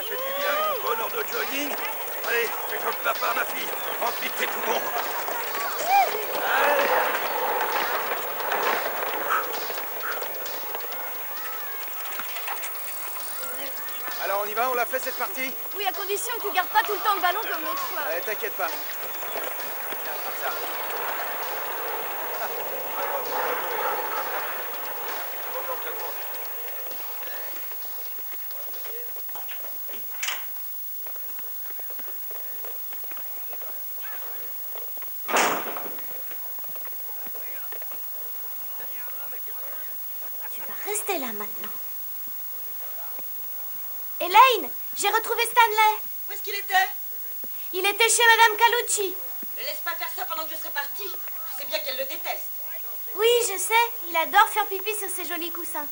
Ça fait du bien, une bonne heure de jogging. Allez, fais comme papa, ma fille. Remplis tes poumons. Allez. Alors on y va, on l'a fait cette partie? Oui, à condition que tu gardes pas tout le temps le ballon comme l'autre fois. T'inquiète pas. Viens, comme ça. Tu vas rester là maintenant. Elaine, j'ai retrouvé Stanley. Où est-ce qu'il était? Il était chez Madame Calucci. Ne laisse pas faire ça pendant que je serai partie. Tu sais bien qu'elle le déteste. Oui, je sais. Il adore faire pipi sur ses jolis coussins.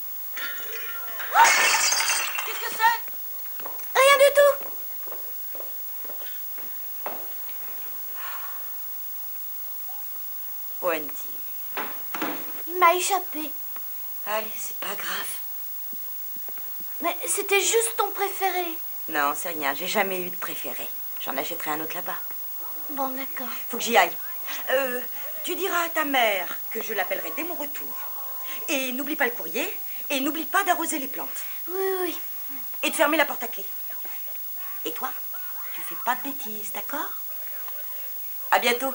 Qu'est-ce que c'est? Rien du tout. Wendy. Il m'a échappé. Allez, c'est pas grave. Mais c'était juste ton préféré. Non, c'est rien. J'ai jamais eu de préféré. J'en achèterai un autre là-bas. Bon, d'accord. Faut que j'y aille. Tu diras à ta mère que je l'appellerai dès mon retour. Et n'oublie pas le courrier. Et n'oublie pas d'arroser les plantes. Oui, oui. Et de fermer la porte à clé. Et toi, tu fais pas de bêtises, d'accord? À bientôt.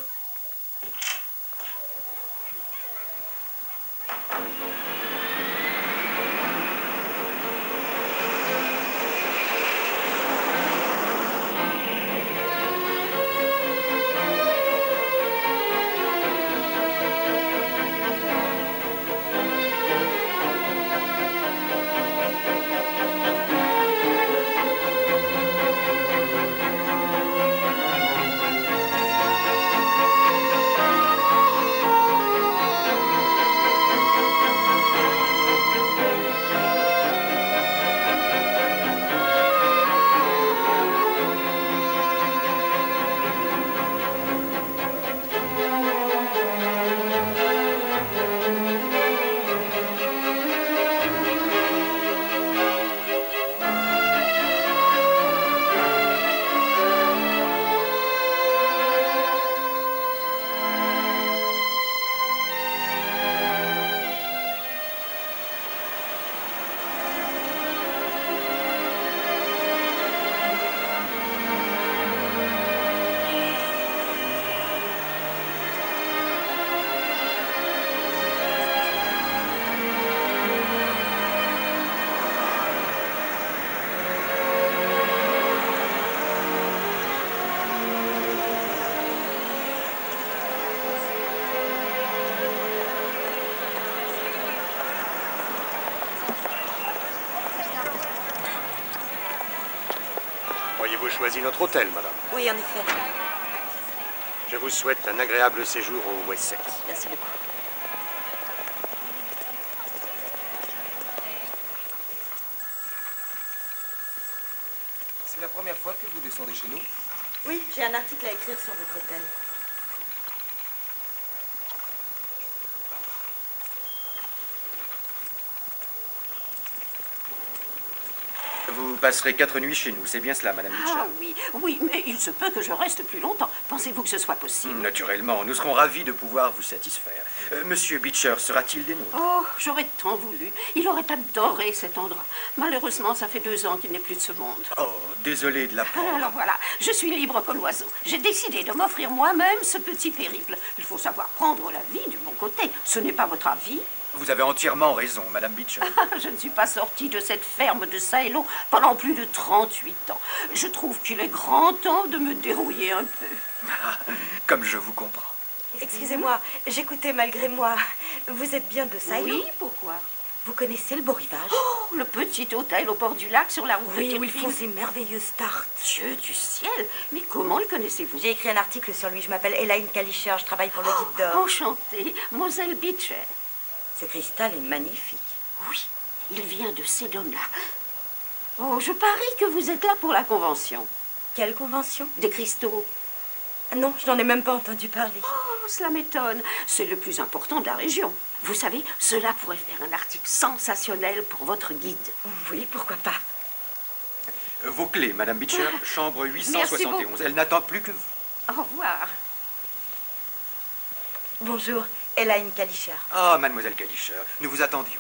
Auriez-vous choisi notre hôtel, madame? Oui, en effet. Je vous souhaite un agréable séjour au Wessex. Merci beaucoup. C'est la première fois que vous descendez chez nous? Oui, j'ai un article à écrire sur votre hôtel. Vous passerez 4 nuits chez nous, c'est bien cela, Madame Mitchell? Ah oui, oui, mais il se peut que je reste plus longtemps. Pensez-vous que ce soit possible? Naturellement, nous serons ravis de pouvoir vous satisfaire. Monsieur Beecher sera-t-il des nôtres? Oh, j'aurais tant voulu. Il aurait adoré cet endroit. Malheureusement, ça fait 2 ans qu'il n'est plus de ce monde. Oh, désolé de l'apprendre. Alors voilà, je suis libre comme l'oiseau. J'ai décidé de m'offrir moi-même ce petit périple. Il faut savoir prendre la vie du bon côté. Ce n'est pas votre avis? Vous avez entièrement raison, Madame Beecher. Je ne suis pas sortie de cette ferme de Saïlo pendant plus de 38 ans. Je trouve qu'il est grand temps de me dérouiller un peu. Comme je vous comprends. Excusez-moi, j'écoutais malgré moi. Vous êtes bien de Saïlo? Oui, pourquoi? Vous connaissez le beau rivage? Oh, le petit hôtel au bord du lac sur la route de Oui, où ils Kirpin. font ces merveilleuses tartes. Dieu du ciel! Mais comment le connaissez-vous? J'ai écrit un article sur lui. Je m'appelle Elaine Kalischer. Je travaille pour le Guide d'Or. Enchantée, Moselle Beecher. Ce cristal est magnifique. Oui, il vient de Sedona. Oh, je parie que vous êtes là pour la convention. Quelle convention? Des cristaux. Non, je n'en ai même pas entendu parler. Oh, cela m'étonne. C'est le plus important de la région. Vous savez, cela pourrait faire un article sensationnel pour votre guide. Oui, pourquoi pas. Vos clés, Madame Beecher, chambre 871. Elle n'attend plus que vous. Au revoir. Bonjour, Elaine Kalischer. Ah, Mademoiselle Kalischer, nous vous attendions.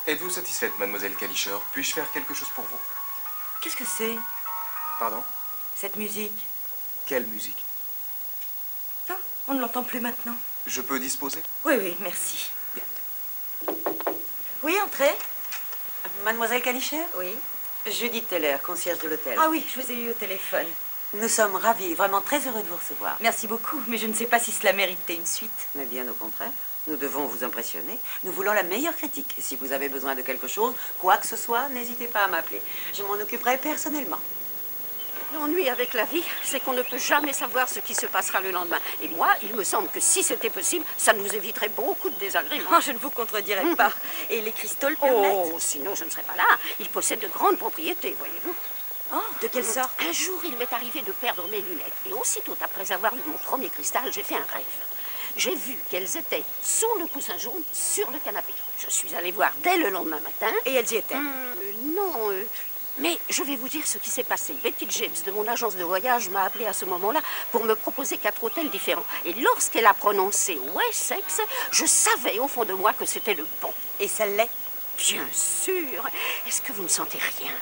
Êtes-vous satisfaite, Mademoiselle Kalischer? Puis-je faire quelque chose pour vous? Qu'est-ce que c'est, Pardon? cette musique? Quelle musique? Ah, on ne l'entend plus maintenant. Je peux disposer? Oui, oui, merci. Oui, entrez. Mademoiselle Kalischer? Oui. Judith Teller, concierge de l'hôtel. Ah oui, je vous ai eu au téléphone. Nous sommes ravis, vraiment très heureux de vous recevoir. Merci beaucoup, mais je ne sais pas si cela méritait une suite. Mais bien au contraire, nous devons vous impressionner. Nous voulons la meilleure critique. Si vous avez besoin de quelque chose, quoi que ce soit, n'hésitez pas à m'appeler. Je m'en occuperai personnellement. L'ennui avec la vie, c'est qu'on ne peut jamais savoir ce qui se passera le lendemain. Et moi, il me semble que si c'était possible, ça nous éviterait beaucoup de désagréments. Oh, je ne vous contredirai pas. Et les cristaux le permettent? Oh, sinon je ne serais pas là. Il possède de grandes propriétés, voyez-vous. Oh, de quelle sorte? Un jour, il m'est arrivé de perdre mes lunettes. Et aussitôt après avoir eu mon premier cristal, j'ai fait un rêve. J'ai vu qu'elles étaient sous le coussin jaune, sur le canapé. Je suis allée voir dès le lendemain matin. Et elles y étaient? Non, mais je vais vous dire ce qui s'est passé. Betty James de mon agence de voyage m'a appelé à ce moment-là pour me proposer 4 hôtels différents. Et lorsqu'elle a prononcé Wessex, je savais au fond de moi que c'était le bon. Et ça l'est? Bien sûr. Est-ce que vous ne sentez rien?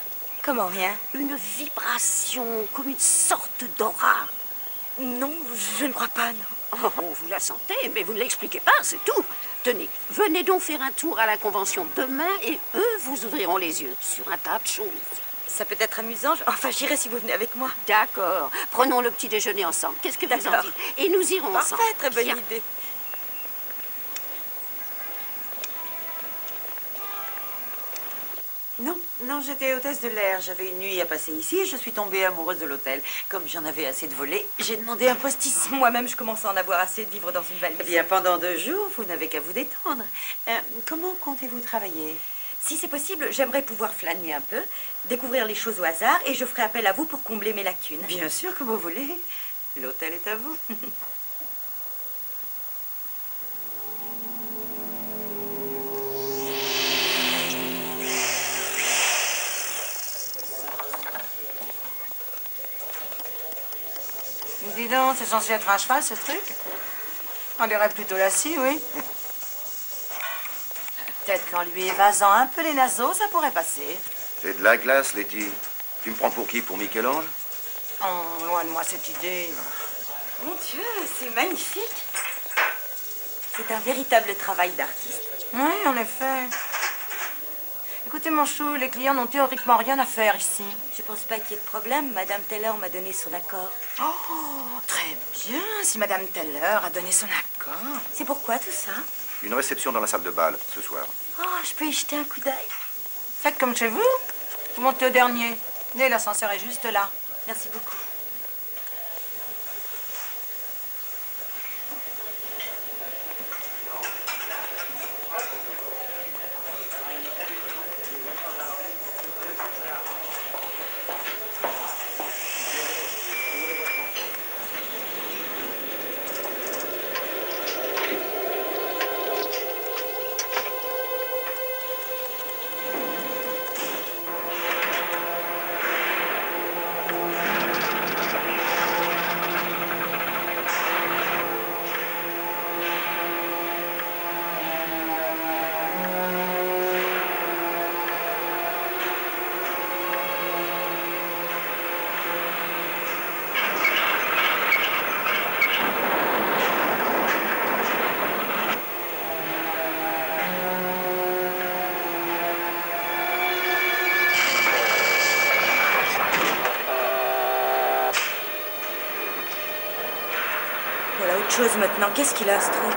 Comment rien? Une vibration, comme une sorte d'aura. Non, je ne crois pas, non. Oh, vous la sentez, mais vous ne l'expliquez pas, c'est tout. Tenez, venez donc faire un tour à la convention demain et eux vous ouvriront les yeux sur un tas de choses. Ça peut être amusant. Enfin, j'irai si vous venez avec moi. D'accord. Prenons le petit déjeuner ensemble. Qu'est-ce que vous en D'accord. dites? Et nous irons Parfait, ensemble. très bonne Bien. idée. Non, non, j'étais hôtesse de l'air. J'avais une nuit à passer ici et je suis tombée amoureuse de l'hôtel. Comme j'en avais assez de volets, j'ai demandé un poste ici. Moi-même, je commence à en avoir assez de vivre dans une valise. Eh bien, pendant 2 jours, vous n'avez qu'à vous détendre. Comment comptez-vous travailler? Si c'est possible, j'aimerais pouvoir flâner un peu, découvrir les choses au hasard, et je ferai appel à vous pour combler mes lacunes. Bien sûr que vous voulez. L'hôtel est à vous. Dis donc, c'est censé être un cheval, ce truc? On dirait plutôt la scie, oui. Peut-être qu'en lui évasant un peu les naseaux, ça pourrait passer. C'est de la glace, Letty. Tu me prends pour qui? Pour Michel-Ange? Oh, loin de moi cette idée. Mon Dieu, c'est magnifique. C'est un véritable travail d'artiste. Oui, en effet. Écoutez, mon chou, les clients n'ont théoriquement rien à faire ici. Je pense pas qu'il y ait de problème. Madame Teller m'a donné son accord. Oh, très bien, si Madame Teller a donné son accord. C'est pourquoi tout ça? Une réception dans la salle de bal, ce soir. Oh, je peux y jeter un coup d'œil? Faites comme chez vous. Vous montez au dernier. Né, l'ascenseur est juste là. Merci beaucoup. Voilà autre chose maintenant. Qu'est-ce qu'il a, ce truc?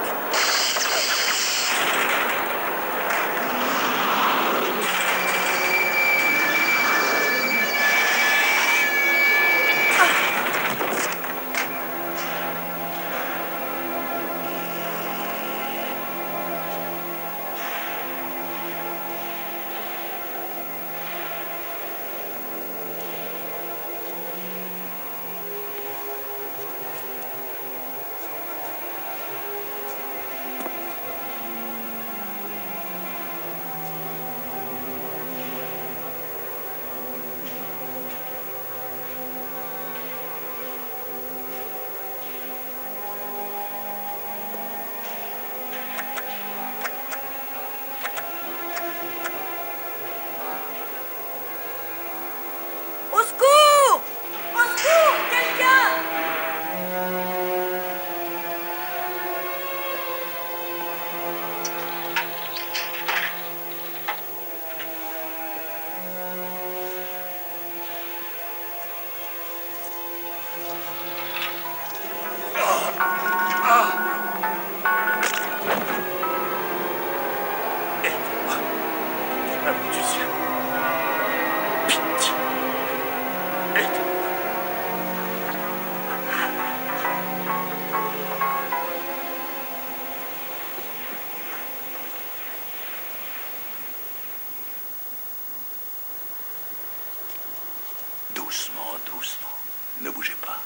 Ne bougez pas.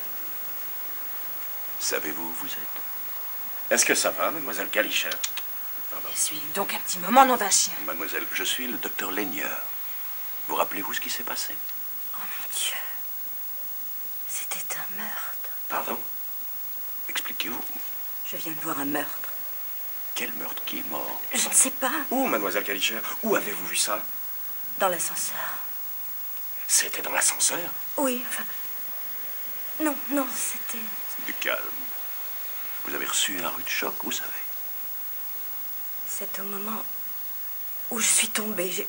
Savez-vous où vous êtes? Est-ce que ça va, mademoiselle Kalischer? Suis donc un petit moment, nom d'un chien. Mademoiselle, je suis le docteur Laigneur. Vous rappelez-vous ce qui s'est passé? Oh mon Dieu. C'était un meurtre. Pardon? Expliquez-vous. Je viens de voir un meurtre. Quel meurtre? Qui est mort? Je ne sais pas. Où, mademoiselle Kalischer? Où avez-vous vu ça? Dans l'ascenseur. C'était dans l'ascenseur? Oui, enfin... Non, non, c'était... Du calme. Vous avez reçu un rude choc, vous savez. C'est au moment où je suis tombée.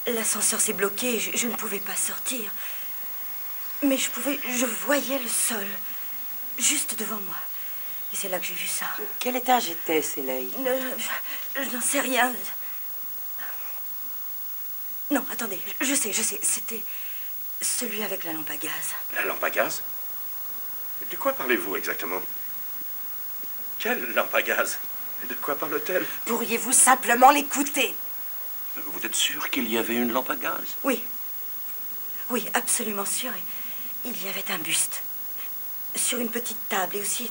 L'ascenseur s'est bloqué et je ne pouvais pas sortir. Mais je voyais le sol, juste devant moi. Et c'est là que j'ai vu ça. Quel étage était Céline? Je n'en sais rien. Non, attendez, je sais. C'était celui avec la lampe à gaz. La lampe à gaz? De quoi parlez-vous exactement? Quelle lampe à gaz? De quoi parle-t-elle? Pourriez-vous simplement l'écouter? Vous êtes sûr qu'il y avait une lampe à gaz? Oui. Oui, absolument sûr. Et il y avait un buste. Sur une petite table et aussi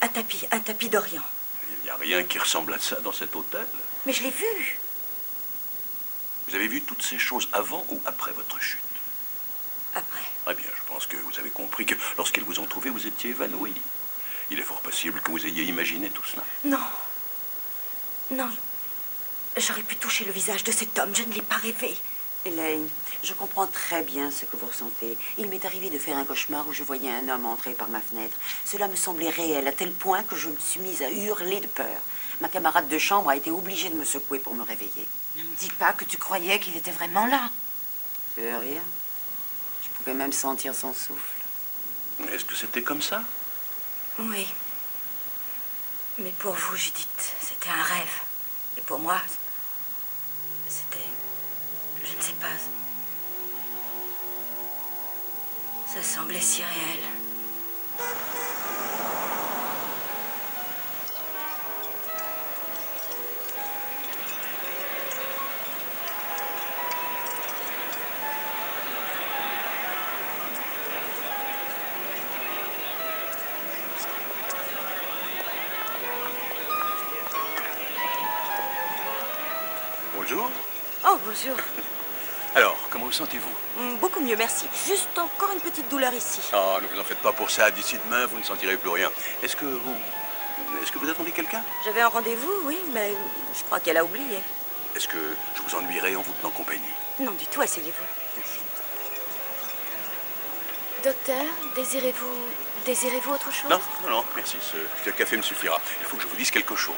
un tapis d'Orient. Il n'y a rien qui ressemble à ça dans cet hôtel. Mais je l'ai vu. Vous avez vu toutes ces choses avant ou après votre chute? Après. Très bien, je pense que vous avez compris que lorsqu'ils vous ont trouvé, vous étiez évanoui. Il est fort possible que vous ayez imaginé tout cela. Non. Non. J'aurais pu toucher le visage de cet homme. Je ne l'ai pas rêvé. Elaine, je comprends très bien ce que vous ressentez. Il m'est arrivé de faire un cauchemar où je voyais un homme entrer par ma fenêtre. Cela me semblait réel à tel point que je me suis mise à hurler de peur. Ma camarade de chambre a été obligée de me secouer pour me réveiller. Ne me dis pas que tu croyais qu'il était vraiment là. Tu veux rien? Je pouvais même sentir son souffle. Est-ce que c'était comme ça? Oui. Mais pour vous, Judith, c'était un rêve. Et pour moi, c'était... Je ne sais pas. Ça semblait si réel. Bonjour. Oh, bonjour. Alors, comment vous sentez-vous? Beaucoup mieux, merci. Juste encore une petite douleur ici. Oh, ne vous en faites pas pour ça. D'ici demain, vous ne sentirez plus rien. Est-ce que vous attendez quelqu'un? J'avais un rendez-vous, oui, mais je crois qu'elle a oublié. Est-ce que je vous ennuierai en vous tenant compagnie? Non, du tout, asseyez-vous. Merci. Docteur, désirez-vous autre chose? Non, merci. Ce café me suffira. Il faut que je vous dise quelque chose.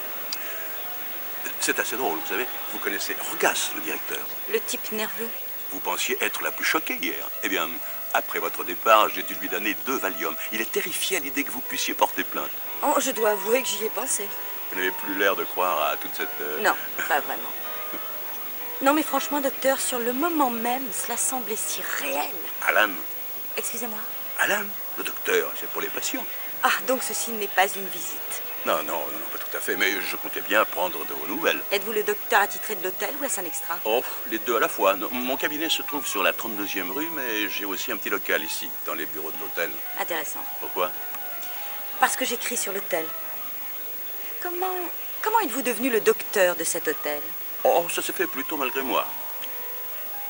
C'est assez drôle, vous savez. Vous connaissez Orgas, le directeur. Le type nerveux. Vous pensiez être la plus choquée hier. Eh bien, après votre départ, j'ai dû lui donner 2 Valium. Il est terrifié à l'idée que vous puissiez porter plainte. Oh, je dois avouer que j'y ai pensé. Vous n'avez plus l'air de croire à toute cette... Non, pas vraiment. Non, mais franchement, docteur, sur le moment même, cela semblait si réel. Alan. Excusez-moi. Alan, le docteur, c'est pour les patients. Ah, donc ceci n'est pas une visite. Non, pas tout à fait, mais je comptais bien prendre de vos nouvelles. Êtes-vous le docteur attitré de l'hôtel ou est-ce un extra? Oh, les deux à la fois. Non, mon cabinet se trouve sur la 32e rue, mais j'ai aussi un petit local ici, dans les bureaux de l'hôtel. Intéressant. Pourquoi? Parce que j'écris sur l'hôtel. Comment êtes-vous devenu le docteur de cet hôtel? Oh, ça s'est fait plutôt malgré moi.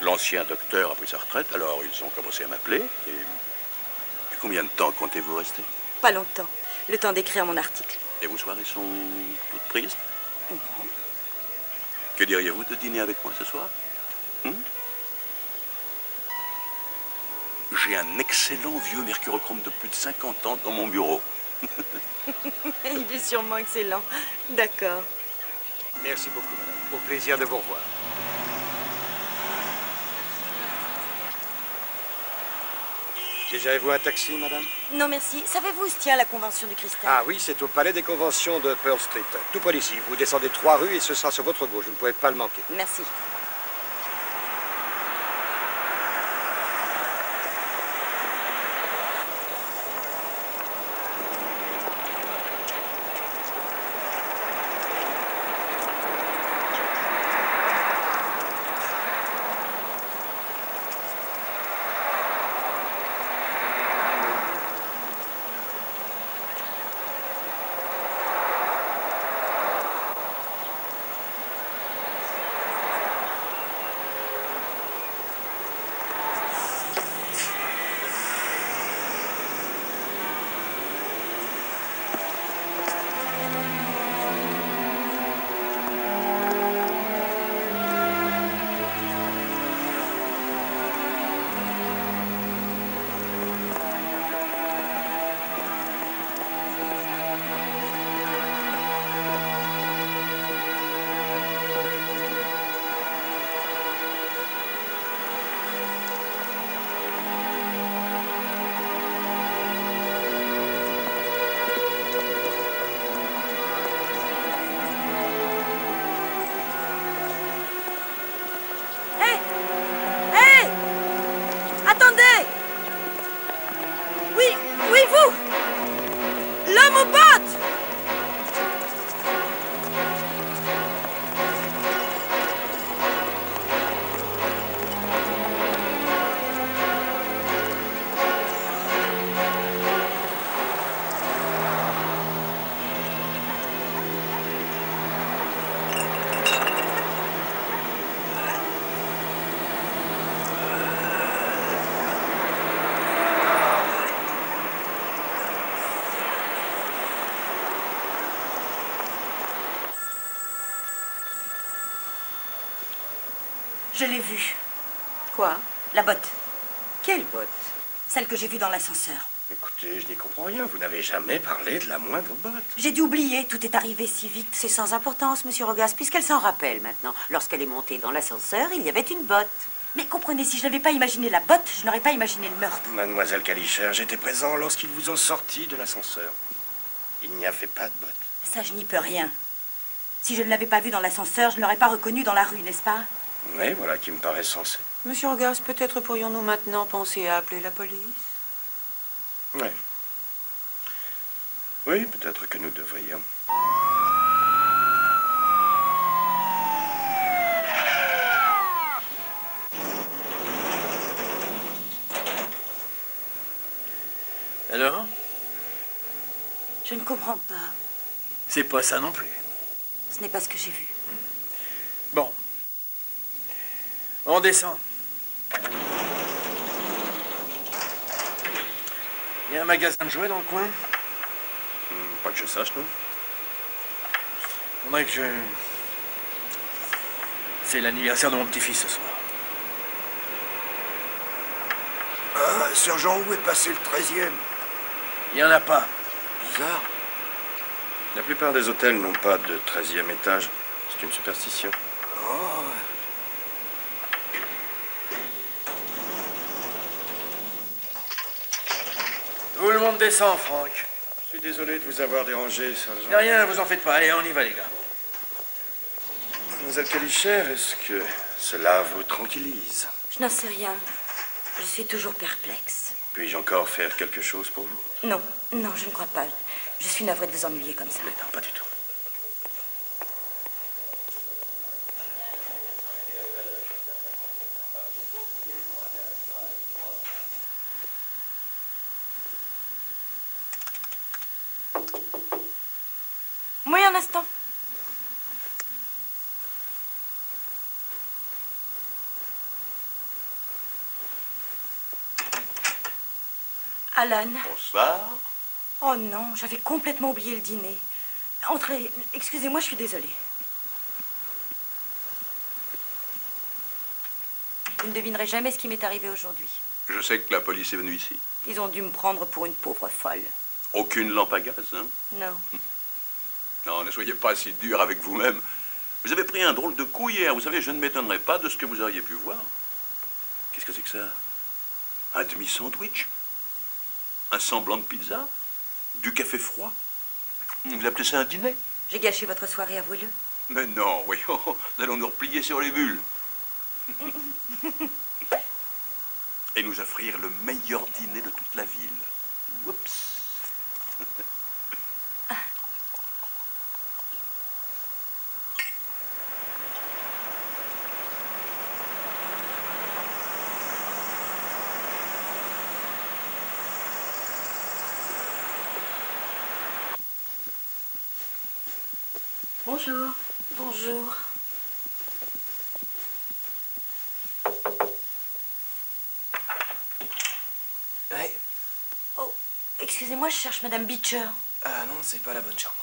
L'ancien docteur a pris sa retraite, alors ils ont commencé à m'appeler. Et combien de temps comptez-vous rester? Pas longtemps. Le temps d'écrire mon article. Et vos soirées sont toutes prises? Non. Que diriez-vous de dîner avec moi ce soir? J'ai un excellent vieux mercurochrome de plus de 50 ans dans mon bureau. Il est sûrement excellent. D'accord. Merci beaucoup, madame. Au plaisir de vous revoir. Désirez-vous un taxi, madame? Non, merci. Savez-vous où se tient la convention du cristal? Ah oui, c'est au palais des conventions de Pearl Street. Tout près d'ici. Vous descendez 3 rues et ce sera sur votre gauche. Vous ne pouvez pas le manquer. Merci. bottes! Je l'ai vue. Quoi? La botte. Quelle botte? Celle que j'ai vue dans l'ascenseur. Écoutez, je n'y comprends rien. Vous n'avez jamais parlé de la moindre botte. J'ai dû oublier, tout est arrivé si vite. C'est sans importance, monsieur Rogas, puisqu'elle s'en rappelle maintenant. Lorsqu'elle est montée dans l'ascenseur, il y avait une botte. Mais comprenez, si je n'avais pas imaginé la botte, je n'aurais pas imaginé le meurtre. Mademoiselle Kalischer, j'étais présent lorsqu'ils vous ont sorti de l'ascenseur. Il n'y avait pas de botte. Ça, je n'y peux rien. Si je ne l'avais pas vue dans l'ascenseur, je ne l'aurais pas reconnue dans la rue, n'est-ce pas? Oui, voilà qui me paraît sensé. Monsieur Rogas, peut-être pourrions-nous maintenant penser à appeler la police? Oui. Oui, peut-être que nous devrions. Alors? Je ne comprends pas. C'est pas ça non plus. Ce n'est pas ce que j'ai vu. Bon. On descend. Il y a un magasin de jouets dans le coin? Pas que je sache, non? Faudrait que je... C'est l'anniversaire de mon petit-fils ce soir. Ah, sergent, où est passé le 13e? Il n'y en a pas. Bizarre. La plupart des hôtels n'ont pas de 13e étage. C'est une superstition. Oh. Tout le monde descend, Franck. Je suis désolé de vous avoir dérangé, sergent. Y a rien, vous en faites pas. Allez, on y va, les gars. Mademoiselle Kalischer, est-ce que cela vous tranquillise? Je n'en sais rien. Je suis toujours perplexe. Puis-je encore faire quelque chose pour vous? Non, non, je ne crois pas. Je suis navrée de vous ennuyer comme ça. Mais non, pas du tout. Oui, un instant. Alan. Bonsoir. Oh non, j'avais complètement oublié le dîner. Entrez. Excusez-moi, je suis désolée. Vous ne devinerez jamais ce qui m'est arrivé aujourd'hui. Je sais que la police est venue ici. Ils ont dû me prendre pour une pauvre folle. Aucune lampe à gaz, hein? Non. Non, ne soyez pas si dur avec vous-même. Vous avez pris un drôle de coup hier. Vous savez, je ne m'étonnerais pas de ce que vous auriez pu voir. Qu'est-ce que c'est que ça? Un demi-sandwich? Un semblant de pizza? Du café froid? Vous appelez ça un dîner? J'ai gâché votre soirée, avouez-le. Mais non, voyons, nous allons nous replier sur les bulles. Et nous offrir le meilleur dîner de toute la ville. Oups. Bonjour. Bonjour. Ouais. Oh, excusez-moi, je cherche Madame Beecher. Ah non, c'est pas la bonne chambre.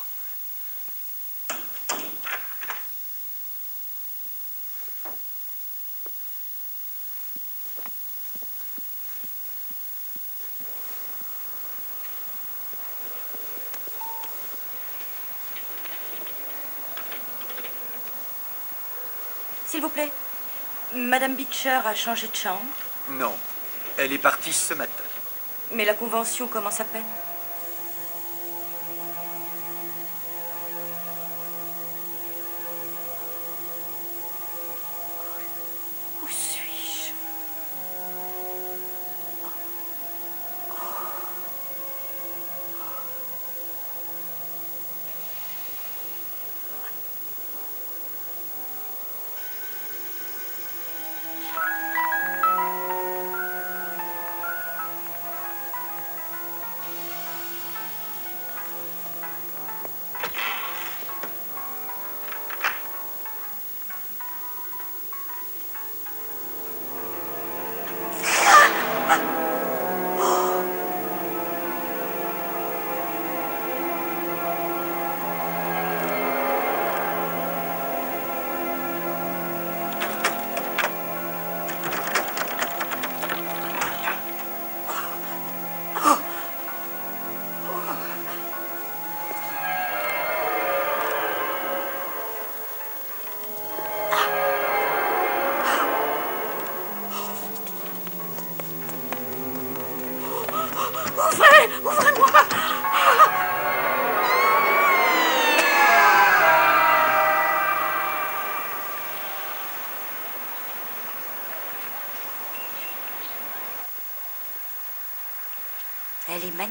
S'il vous plaît. Madame Beecher a changé de chambre. Non. Elle est partie ce matin. Mais la convention commence à peine. Où suis-je?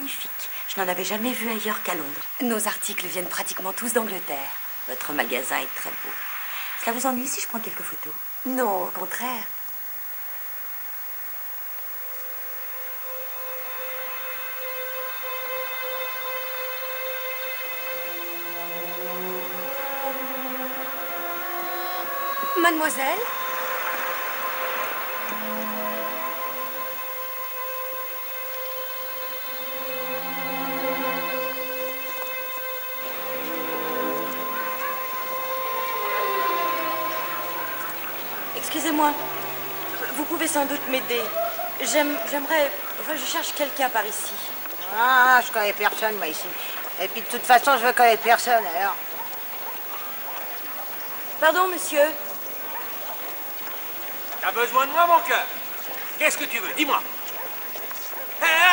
magnifique. Je n'en avais jamais vu ailleurs qu'à Londres. Nos articles viennent pratiquement tous d'Angleterre. Votre magasin est très beau. Cela vous ennuie si je prends quelques photos? Non, au contraire. Mademoiselle? Excusez-moi, vous pouvez sans doute m'aider. J'aimerais... Enfin, je cherche quelqu'un par ici. Ah, je connais personne, moi, ici. Et puis, de toute façon, je veux connaître personne, alors. Pardon, monsieur. T'as besoin de moi, mon cœur? Qu'est-ce que tu veux? Dis-moi.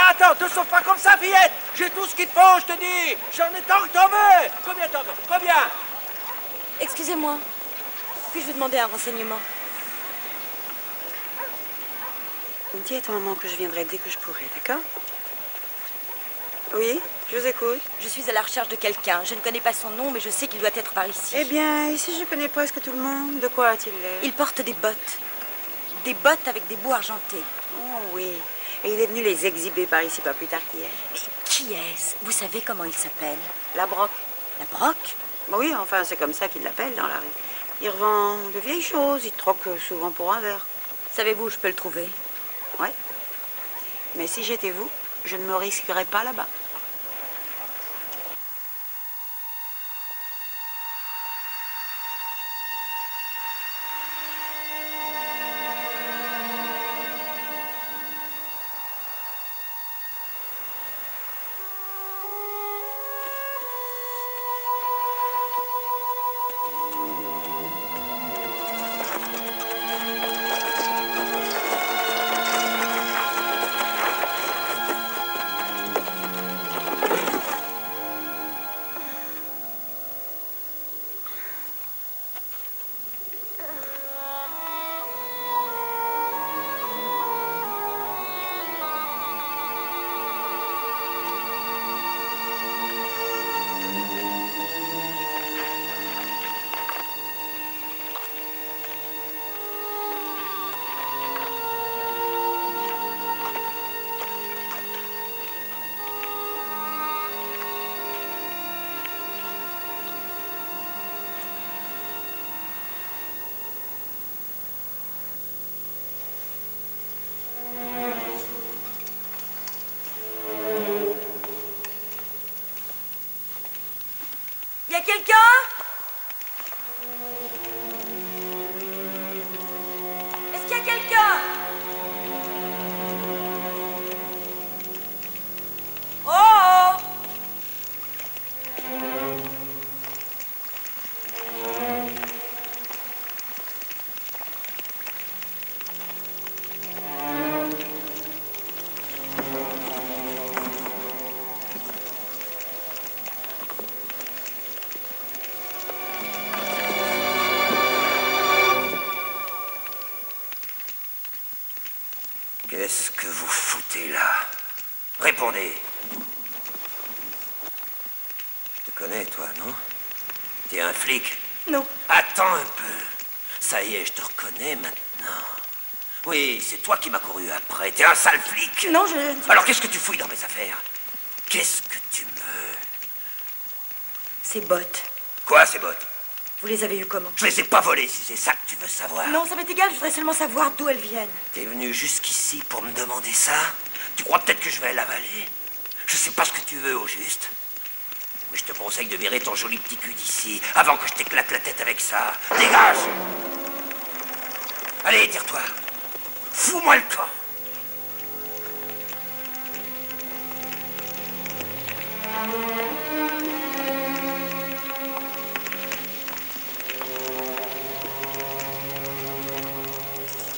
Attends, te sauve pas comme ça, fillette. J'ai tout ce qu'il te faut, je te dis. J'en ai tant que t'en veux. Combien t'en veux? Combien? Excusez-moi. Puis-je vous demander un renseignement? Dis à ta maman que je viendrai dès que je pourrai, d'accord? Oui, je vous écoute. Je suis à la recherche de quelqu'un. Je ne connais pas son nom, mais je sais qu'il doit être par ici. Eh bien, ici, je connais presque tout le monde. De quoi a-t-il l'air? Il porte des bottes. Des bottes avec des bouts argentés. Oh oui. Et il est venu les exhiber par ici pas plus tard qu'hier. Mais qui est-ce? Vous savez comment il s'appelle? La Broc. La Broc? Oui, enfin, c'est comme ça qu'il l'appelle dans la rue. Il revend de vieilles choses. Il troque souvent pour un verre. Savez-vous où je peux le trouver? Ouais. Mais si j'étais vous, je ne me risquerais pas là-bas. Y a quelqu'un? Est-ce qu'il y a quelqu'un? Oh! Qu'est-ce que vous foutez là? Répondez. Je te connais, toi, non? T'es un flic? Non. Attends un peu. Ça y est, je te reconnais maintenant. Oui, c'est toi qui m'as couru après. T'es un sale flic. Non, je... Alors qu'est-ce que tu fouilles dans mes affaires? Qu'est-ce que tu me veux? Ces bottes. Quoi, ces bottes? Vous les avez eues comment? Je les ai pas volées, si c'est ça que tu veux savoir. Non, ça m'est égal, je voudrais seulement savoir d'où elles viennent. T'es venu jusqu'ici pour me demander ça? Tu crois peut-être que je vais l'avaler? Je sais pas ce que tu veux au juste. Mais je te conseille de virer ton joli petit cul d'ici avant que je t'éclate la tête avec ça. Dégage! Allez, tire-toi. Fous-moi le camp.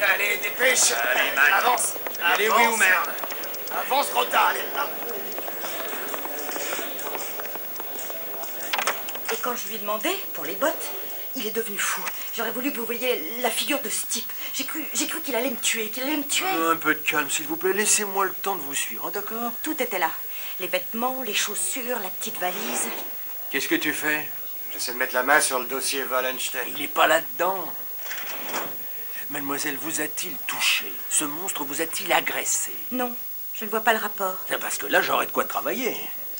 Allez, dépêche. Allez, man. Avance. Allez, oui ou merde. Avance, trop tard. Allez. Et quand je lui ai demandé pour les bottes, il est devenu fou. J'aurais voulu que vous voyiez la figure de ce type. J'ai cru qu'il allait me tuer, Un peu de calme, s'il vous plaît. Laissez-moi le temps de vous suivre, hein, d'accord? Tout était là. Les vêtements, les chaussures, la petite valise. Qu'est-ce que tu fais? J'essaie de mettre la main sur le dossier Wallenstein. Il n'est pas là-dedans. Mademoiselle, vous a-t-il touché? Ce monstre vous a-t-il agressé? Non, je ne vois pas le rapport. C'est parce que là, j'aurais de quoi travailler.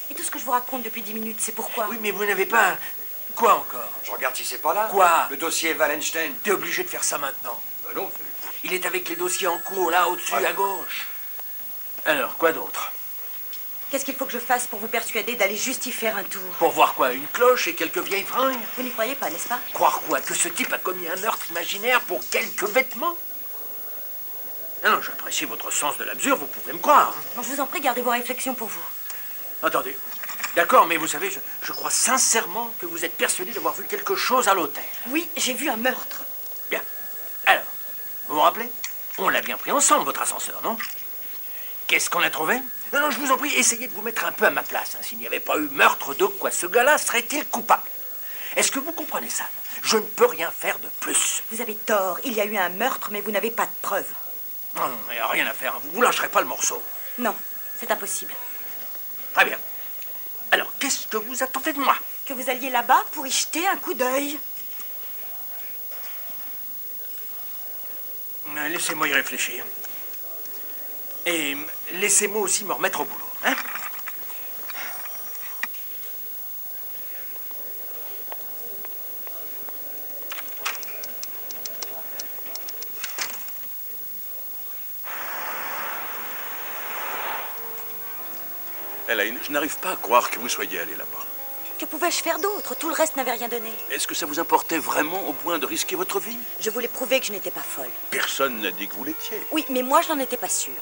Et tout ce que je vous raconte depuis 10 minutes, c'est pourquoi? Oui, mais vous n'avez pas... Quoi encore? Je regarde si c'est pas là. Quoi? Le dossier Wallenstein. T'es obligé de faire ça maintenant. Ben non, Il est avec les dossiers en cours, là, au-dessus, Ouais. à gauche. Alors, quoi d'autre? Qu'est-ce qu'il faut que je fasse pour vous persuader d'aller juste y faire un tour? Pour voir quoi? Une cloche et quelques vieilles fringues? Vous n'y croyez pas, n'est-ce pas? Croire quoi? Que ce type a commis un meurtre imaginaire pour quelques vêtements? Non, j'apprécie votre sens de la mesure, vous pouvez me croire. Hein. Non, je vous en prie, gardez vos réflexions pour vous. Attendez. D'accord, mais vous savez, je crois sincèrement que vous êtes persuadé d'avoir vu quelque chose à l'hôtel. Oui, j'ai vu un meurtre. Bien. Alors, vous vous rappelez? On l'a bien pris ensemble, votre ascenseur, non? Qu'est-ce qu'on a trouvé? Non, non, je vous en prie, essayez de vous mettre un peu à ma place. Hein. S'il n'y avait pas eu meurtre de quoi, ce gars-là serait-il coupable? Est-ce que vous comprenez ça? Je ne peux rien faire de plus. Vous avez tort, il y a eu un meurtre, mais vous n'avez pas de preuves. Non, il n'y a rien à faire, hein. Vous lâcherez pas le morceau. Non, c'est impossible. Très bien. Alors, qu'est-ce que vous attendez de moi? Que vous alliez là-bas pour y jeter un coup d'œil. Laissez-moi y réfléchir. Et laissez-moi aussi me remettre au boulot, hein? Elaine, je n'arrive pas à croire que vous soyez allé là-bas. Que pouvais-je faire d'autre? Tout le reste n'avait rien donné. Est-ce que ça vous importait vraiment au point de risquer votre vie? Je voulais prouver que je n'étais pas folle. Personne n'a dit que vous l'étiez. Oui, mais moi, je n'en étais pas sûre.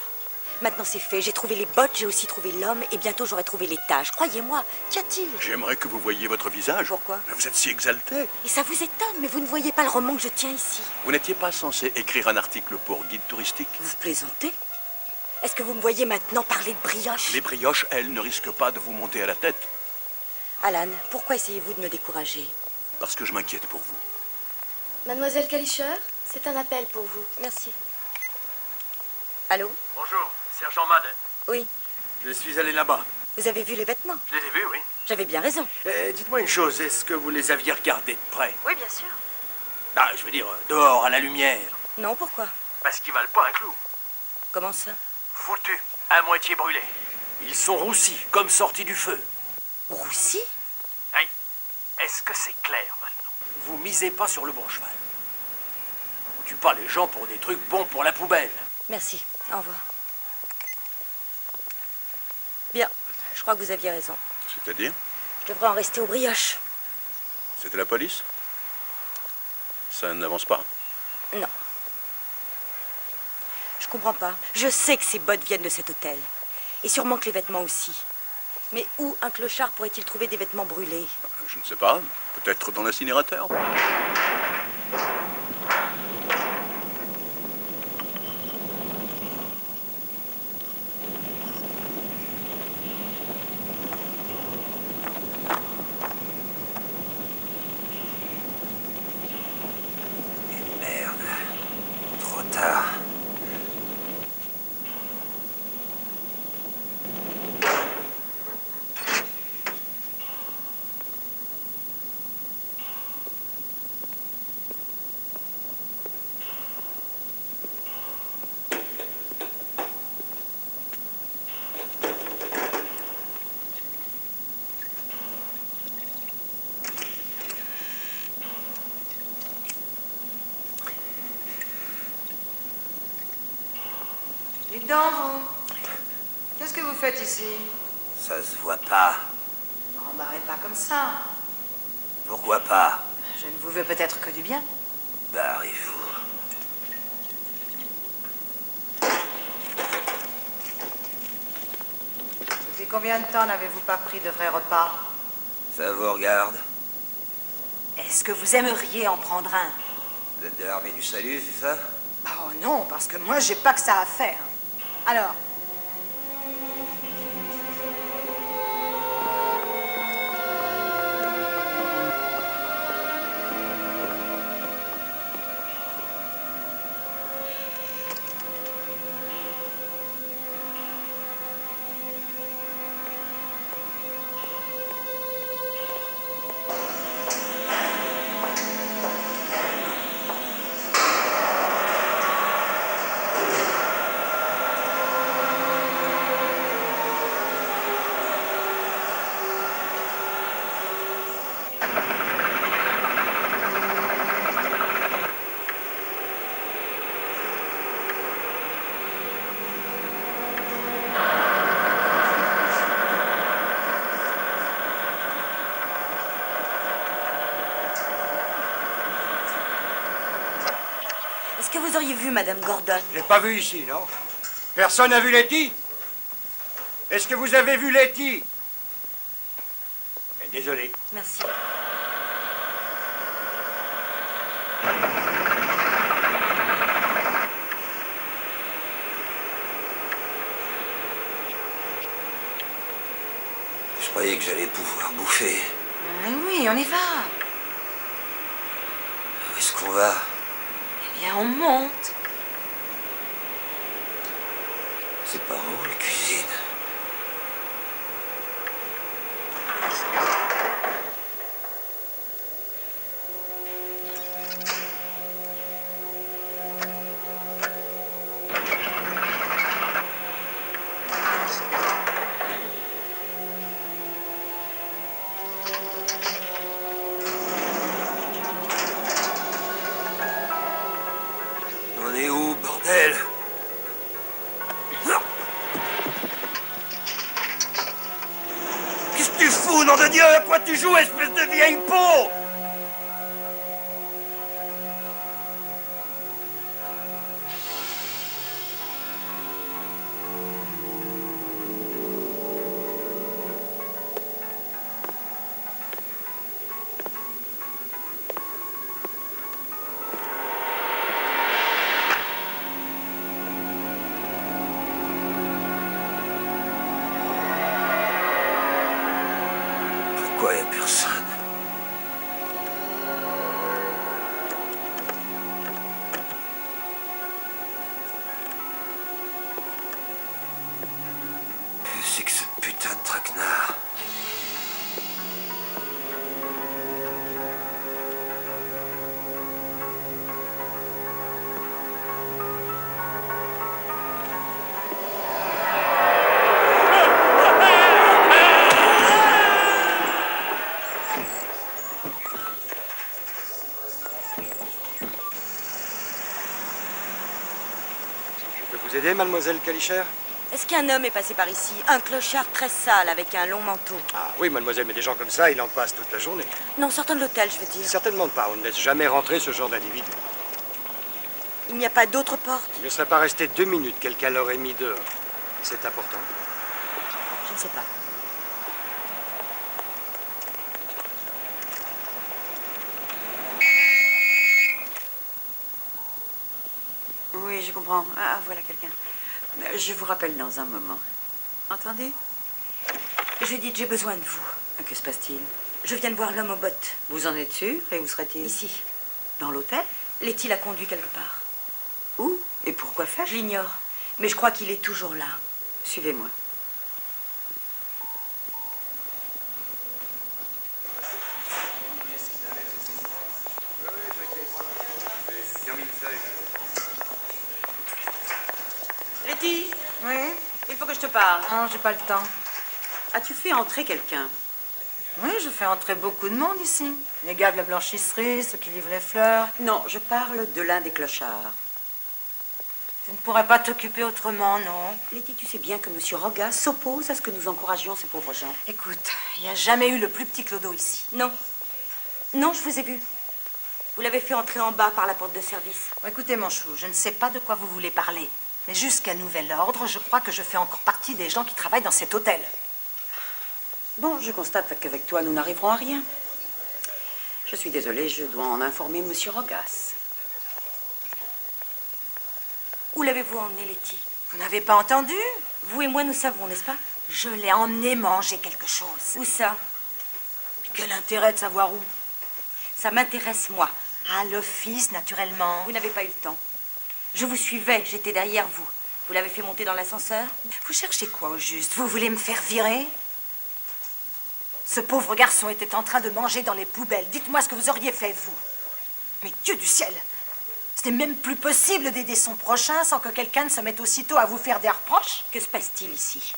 Maintenant, c'est fait. J'ai trouvé les bottes, j'ai aussi trouvé l'homme, et bientôt, j'aurai trouvé l'étage. Croyez-moi. Qu'y a-t-il? J'aimerais que vous voyiez votre visage. Pourquoi? Mais vous êtes si exalté. Et ça vous étonne, mais vous ne voyez pas le roman que je tiens ici. Vous n'étiez pas censé écrire un article pour guide touristique? Vous plaisantez? Est-ce que vous me voyez maintenant parler de brioche? Les brioches, elles, ne risquent pas de vous monter à la tête. Alan, pourquoi essayez-vous de me décourager? Parce que je m'inquiète pour vous. Mademoiselle Kalischer, c'est un appel pour vous. Merci. Allô? Bonjour, sergent Madden. Oui. Je suis allé là-bas. Vous avez vu les vêtements? Je les ai vus, oui. J'avais bien raison. Dites-moi une chose, est-ce que vous les aviez regardés de près? Oui, bien sûr. Ah, je veux dire, dehors, à la lumière. Non, pourquoi? Parce qu'ils valent pas un clou. Comment ça? Foutus, à moitié brûlés. Ils sont roussis, comme sortis du feu. Roussis? Hey, est-ce que c'est clair maintenant? Vous misez pas sur le bon cheval. On tue pas les gens pour des trucs bons pour la poubelle. Merci. Au revoir. Bien. Je crois que vous aviez raison. C'est-à-dire? Je devrais en rester aux brioches. C'était la police? Ça n'avance pas. Non. Je comprends pas. Je sais que ces bottes viennent de cet hôtel. Et sûrement que les vêtements aussi. Mais où un clochard pourrait-il trouver des vêtements brûlés? Je ne sais pas. Peut-être dans l'incinérateur. Merde. Trop tard. Dites donc, vous. Qu'est-ce que vous faites ici? Ça se voit pas. Ne m'embarrez pas comme ça. Pourquoi pas? Je ne vous veux peut-être que du bien. Barrez-vous. Depuis combien de temps n'avez-vous pas pris de vrais repas? Ça vous regarde? Est-ce que vous aimeriez en prendre un? Vous êtes de l'armée du salut, c'est ça? Oh non, parce que moi, j'ai pas que ça à faire. Alors, Est-ce que vous auriez vu Madame Gordon? Je l'ai pas vu ici, non? Personne n'a vu Letty? Est-ce que vous avez vu Letty? Désolé. Merci. Je croyais que j'allais pouvoir bouffer. Mais oui, on y va. Où est-ce qu'on va? Eh bien, on monte. C'est par où, la cuisine? On est où, bordel? Qu'est-ce que tu fous, nom de Dieu? À quoi tu joues, espèce de vieille peau? Pourquoi y a personne? C'est que ce putain de traquenard. Je peux vous aider, mademoiselle Kalischer? Est-ce qu'un homme est passé par ici? Un clochard très sale avec un long manteau. Ah oui, mademoiselle, mais des gens comme ça, il en passe toute la journée. Non, sortant de l'hôtel, je veux dire. Certainement pas, on ne laisse jamais rentrer ce genre d'individu. Il n'y a pas d'autre porte? Il ne serait pas resté 2 minutes, quelqu'un l'aurait mis dehors. C'est important. Je ne sais pas. Oui, je comprends. Ah, voilà quelqu'un. Je vous rappelle dans un moment. Entendez? Judith, j'ai besoin de vous. Que se passe-t-il? Je viens de voir l'homme aux bottes. Vous en êtes sûr? Et où serait-il? Ici. Dans l'hôtel? Letty l'a conduit quelque part. Où? Et pourquoi faire? Je l'ignore, mais je crois qu'il est toujours là. Suivez-moi. Letty, Oui? il faut que je te parle. Non, j'ai pas le temps. As-tu fait entrer quelqu'un? Oui, je fais entrer beaucoup de monde ici. Les gars de la blanchisserie, ceux qui livrent les fleurs. Non, je parle de l'un des clochards. Tu ne pourrais pas t'occuper autrement, non? Letty, tu sais bien que Monsieur Rogas s'oppose à ce que nous encouragions ces pauvres gens. Écoute, il n'y a jamais eu le plus petit clodo ici. Non. Non, je vous ai vu. Vous l'avez fait entrer en bas par la porte de service. Écoutez, mon chou, je ne sais pas de quoi vous voulez parler. Mais jusqu'à nouvel ordre, je crois que je fais encore partie des gens qui travaillent dans cet hôtel. Bon, je constate qu'avec toi, nous n'arriverons à rien. Je suis désolée, je dois en informer Monsieur Rogas. Où l'avez-vous emmené, Letty? Vous n'avez pas entendu? Vous et moi, nous savons, n'est-ce pas? Je l'ai emmené manger quelque chose. Où ça? Mais quel intérêt de savoir où? Ça m'intéresse, moi. À l'office, naturellement. Vous n'avez pas eu le temps. Je vous suivais, j'étais derrière vous. Vous l'avez fait monter dans l'ascenseur? Vous cherchez quoi au juste? Vous voulez me faire virer? Ce pauvre garçon était en train de manger dans les poubelles. Dites-moi ce que vous auriez fait, vous. Mais Dieu du ciel! Ce n'est même plus possible d'aider son prochain sans que quelqu'un ne se mette aussitôt à vous faire des reproches. Que se passe-t-il ici?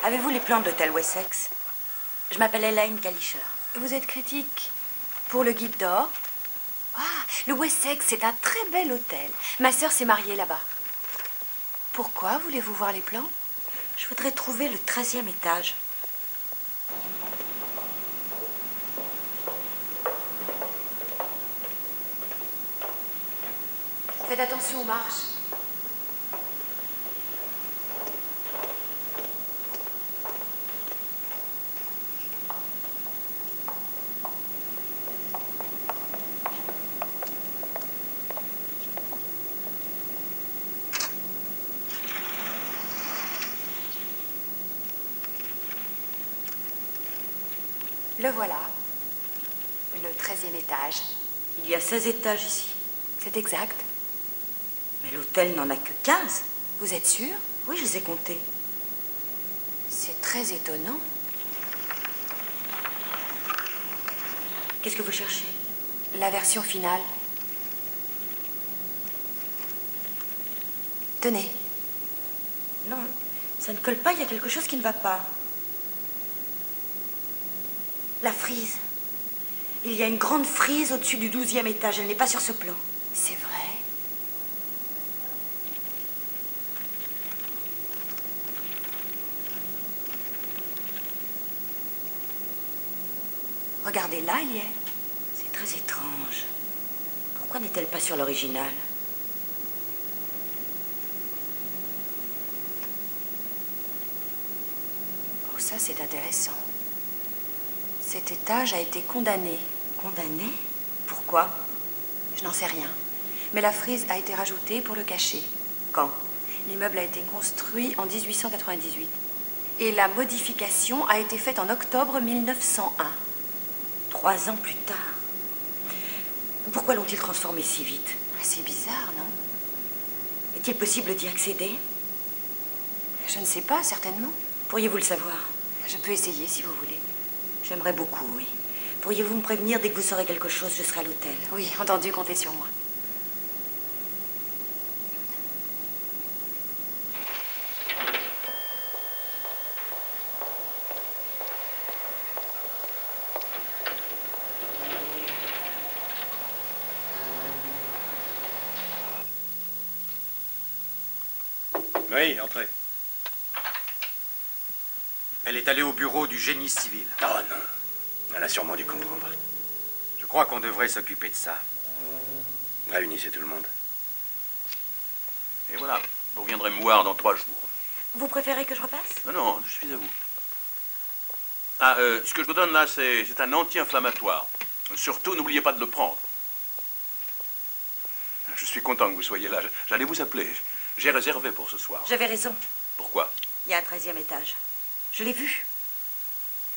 Avez-vous les plans de l'hôtel Wessex? Je m'appelle Elaine Kalischer. Vous êtes critique pour le Guide d'Or? Ah, le Wessex, c'est un très bel hôtel. Ma sœur s'est mariée là-bas. Pourquoi voulez-vous voir les plans? Je voudrais trouver le 13e étage. Faites attention aux marches. Le voilà, le 13e étage. Il y a 16 étages ici. C'est exact. Mais l'hôtel n'en a que 15. Vous êtes sûr? Oui, je les ai comptés. C'est très étonnant. Qu'est-ce que vous cherchez? La version finale. Tenez. Non, ça ne colle pas, il y a quelque chose qui ne va pas. La frise. Il y a une grande frise au-dessus du 12e étage. Elle n'est pas sur ce plan. C'est vrai. Regardez, là, il y est. C'est très étrange. Pourquoi n'est-elle pas sur l'original? Oh, ça, c'est intéressant. Cet étage a été condamné. Condamné? Pourquoi? Je n'en sais rien. Mais la frise a été rajoutée pour le cacher. Quand? L'immeuble a été construit en 1898. Et la modification a été faite en octobre 1901. 3 ans plus tard. Pourquoi l'ont-ils transformé si vite? C'est bizarre, non? Est-il possible d'y accéder? Je ne sais pas, certainement. Pourriez-vous le savoir? Je peux essayer, si vous voulez. J'aimerais beaucoup, oui. Pourriez-vous me prévenir dès que vous saurez quelque chose? Je serai à l'hôtel. Oui, entendu, comptez sur moi. Oui, entrez. Elle est allée au bureau du génie civil. Oh non. Elle a sûrement dû comprendre. Je crois qu'on devrait s'occuper de ça. Réunissez tout le monde. Et voilà, vous reviendrez me voir dans 3 jours. Vous préférez que je repasse? Non, non, je suis à vous. Ah, ce que je vous donne là, c'est un anti-inflammatoire. Surtout, n'oubliez pas de le prendre. Je suis content que vous soyez là. J'allais vous appeler. J'ai réservé pour ce soir. J'avais raison. Pourquoi? Il y a un 13e étage. Je l'ai vu.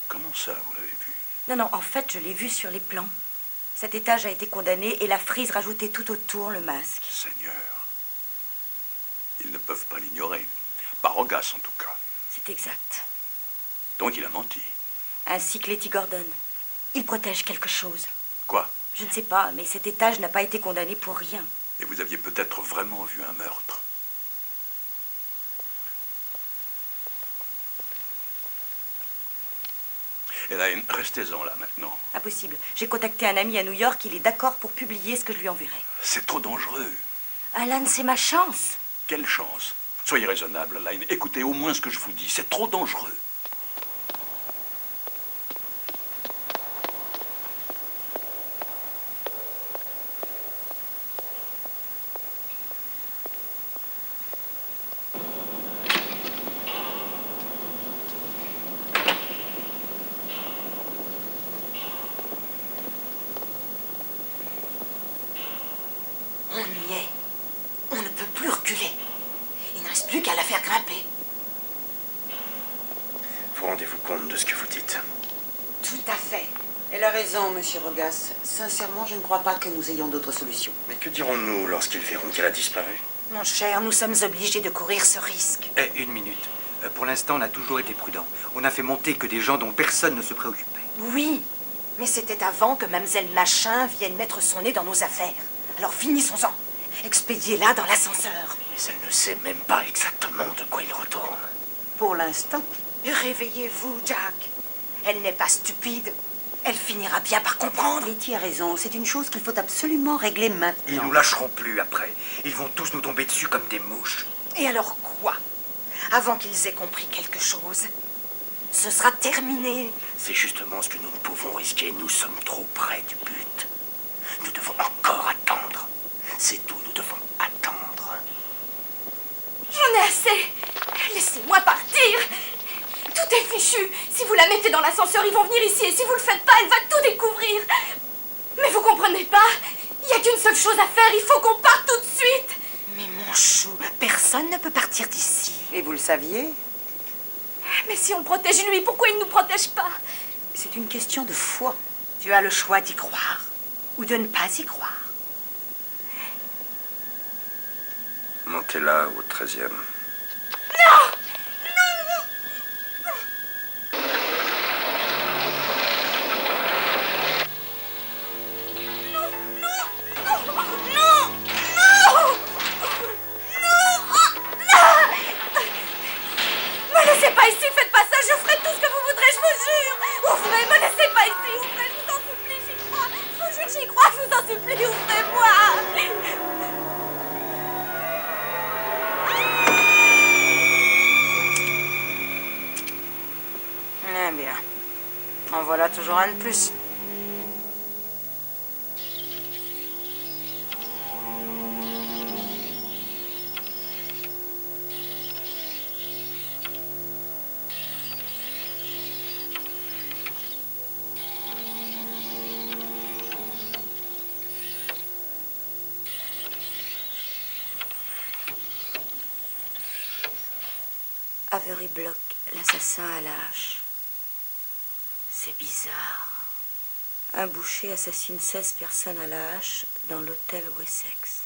Comment ça, vous l'avez vu? Non, non, en fait, je l'ai vu sur les plans. Cet étage a été condamné et la frise rajoutée tout autour, le masque. Seigneur. Ils ne peuvent pas l'ignorer. Par Rogas, en tout cas. C'est exact. Donc il a menti. Ainsi que Letty Gordon. Il protège quelque chose. Quoi? Je ne sais pas, mais cet étage n'a pas été condamné pour rien. Et vous aviez peut-être vraiment vu un meurtre. Elaine, restez-en là maintenant. Impossible. J'ai contacté un ami à New York, il est d'accord pour publier ce que je lui enverrai. C'est trop dangereux. Alan, c'est ma chance. Quelle chance. Soyez raisonnable, Elaine. Écoutez au moins ce que je vous dis. C'est trop dangereux. On y est. On ne peut plus reculer. Il ne reste plus qu'à la faire grimper. Vous rendez-vous compte de ce que vous dites? Tout à fait. Elle a raison, monsieur Rogas. Sincèrement, je ne crois pas que nous ayons d'autre solution. Mais que dirons-nous lorsqu'ils verront qu'elle a disparu? Mon cher, nous sommes obligés de courir ce risque. Eh, une minute. Pour l'instant, on a toujours été prudent. On a fait monter que des gens dont personne ne se préoccupait. Oui, mais c'était avant que Mademoiselle Machin vienne mettre son nez dans nos affaires. Alors finissons-en. Expédiez-la dans l'ascenseur. Mais elle ne sait même pas exactement de quoi il retourne. Pour l'instant. Réveillez-vous, Jack. Elle n'est pas stupide. Elle finira bien par comprendre. Letty a raison. C'est une chose qu'il faut absolument régler maintenant. Ils nous lâcheront plus après. Ils vont tous nous tomber dessus comme des mouches. Et alors quoi? Avant qu'ils aient compris quelque chose, ce sera terminé. C'est justement ce que nous ne pouvons risquer. Nous sommes trop près du but. Nous devons encore attendre. C'est tout, nous devons attendre. J'en ai assez. Laissez-moi partir. Tout est fichu. Si vous la mettez dans l'ascenseur, ils vont venir ici. Et si vous le faites pas, elle va tout découvrir. Mais vous comprenez pas? Il n'y a qu'une seule chose à faire. Il faut qu'on parte tout de suite. Mais mon chou, personne ne peut partir d'ici. Et vous le saviez? Mais si on le protège lui, pourquoi il ne nous protège pas? C'est une question de foi. Tu as le choix d'y croire ou de ne pas y croire. Montez là, au 13e. Non! Eh bien, en voilà toujours un de plus. Avery Block, l'assassin à la hache. C'est bizarre. Un boucher assassine 16 personnes à la hache dans l'hôtel Wessex.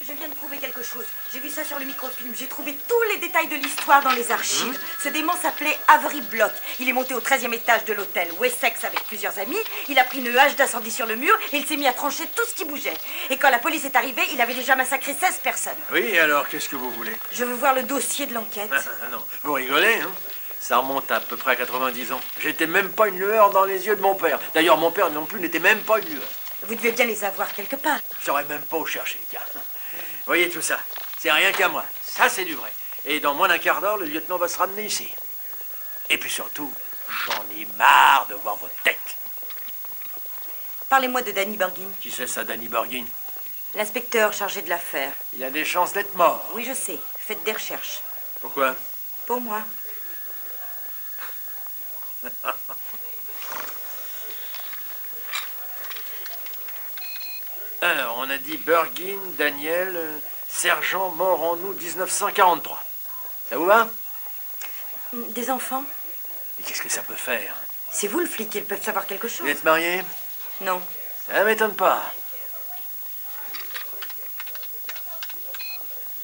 Je viens de trouver quelque chose. J'ai vu ça sur le microfilm. J'ai trouvé tous les détails de l'histoire dans les archives. Ce démon s'appelait Avery Block. Il est monté au 13e étage de l'hôtel Wessex avec plusieurs amis. Il a pris une hache d'incendie sur le mur et il s'est mis à trancher tout ce qui bougeait. Et quand la police est arrivée, il avait déjà massacré 16 personnes. Oui, alors, qu'est-ce que vous voulez? Je veux voir le dossier de l'enquête. Non, vous rigolez, hein? Ça remonte à peu près à 90 ans. J'étais même pas une lueur dans les yeux de mon père. D'ailleurs, mon père non plus n'était même pas une lueur. Vous devez bien les avoir quelque part. Je saurais même pas où chercher, tiens. Voyez tout ça, c'est rien qu'à moi. Ça, c'est du vrai. Et dans moins d'un quart d'heure, le lieutenant va se ramener ici. Et puis surtout, j'en ai marre de voir votre tête. Parlez-moi de Danny Borgin. Qui c'est ça, Danny Borgin? L'inspecteur chargé de l'affaire. Il a des chances d'être mort. Oui, je sais. Faites des recherches. Pourquoi? Pour moi. Alors, on a dit Borgin, Daniel, sergent mort en août 1943. Ça vous va? Des enfants? Et qu'est-ce que ça peut faire? C'est vous le flic, ils peuvent savoir quelque chose. Vous êtes marié? Non. Ça m'étonne pas.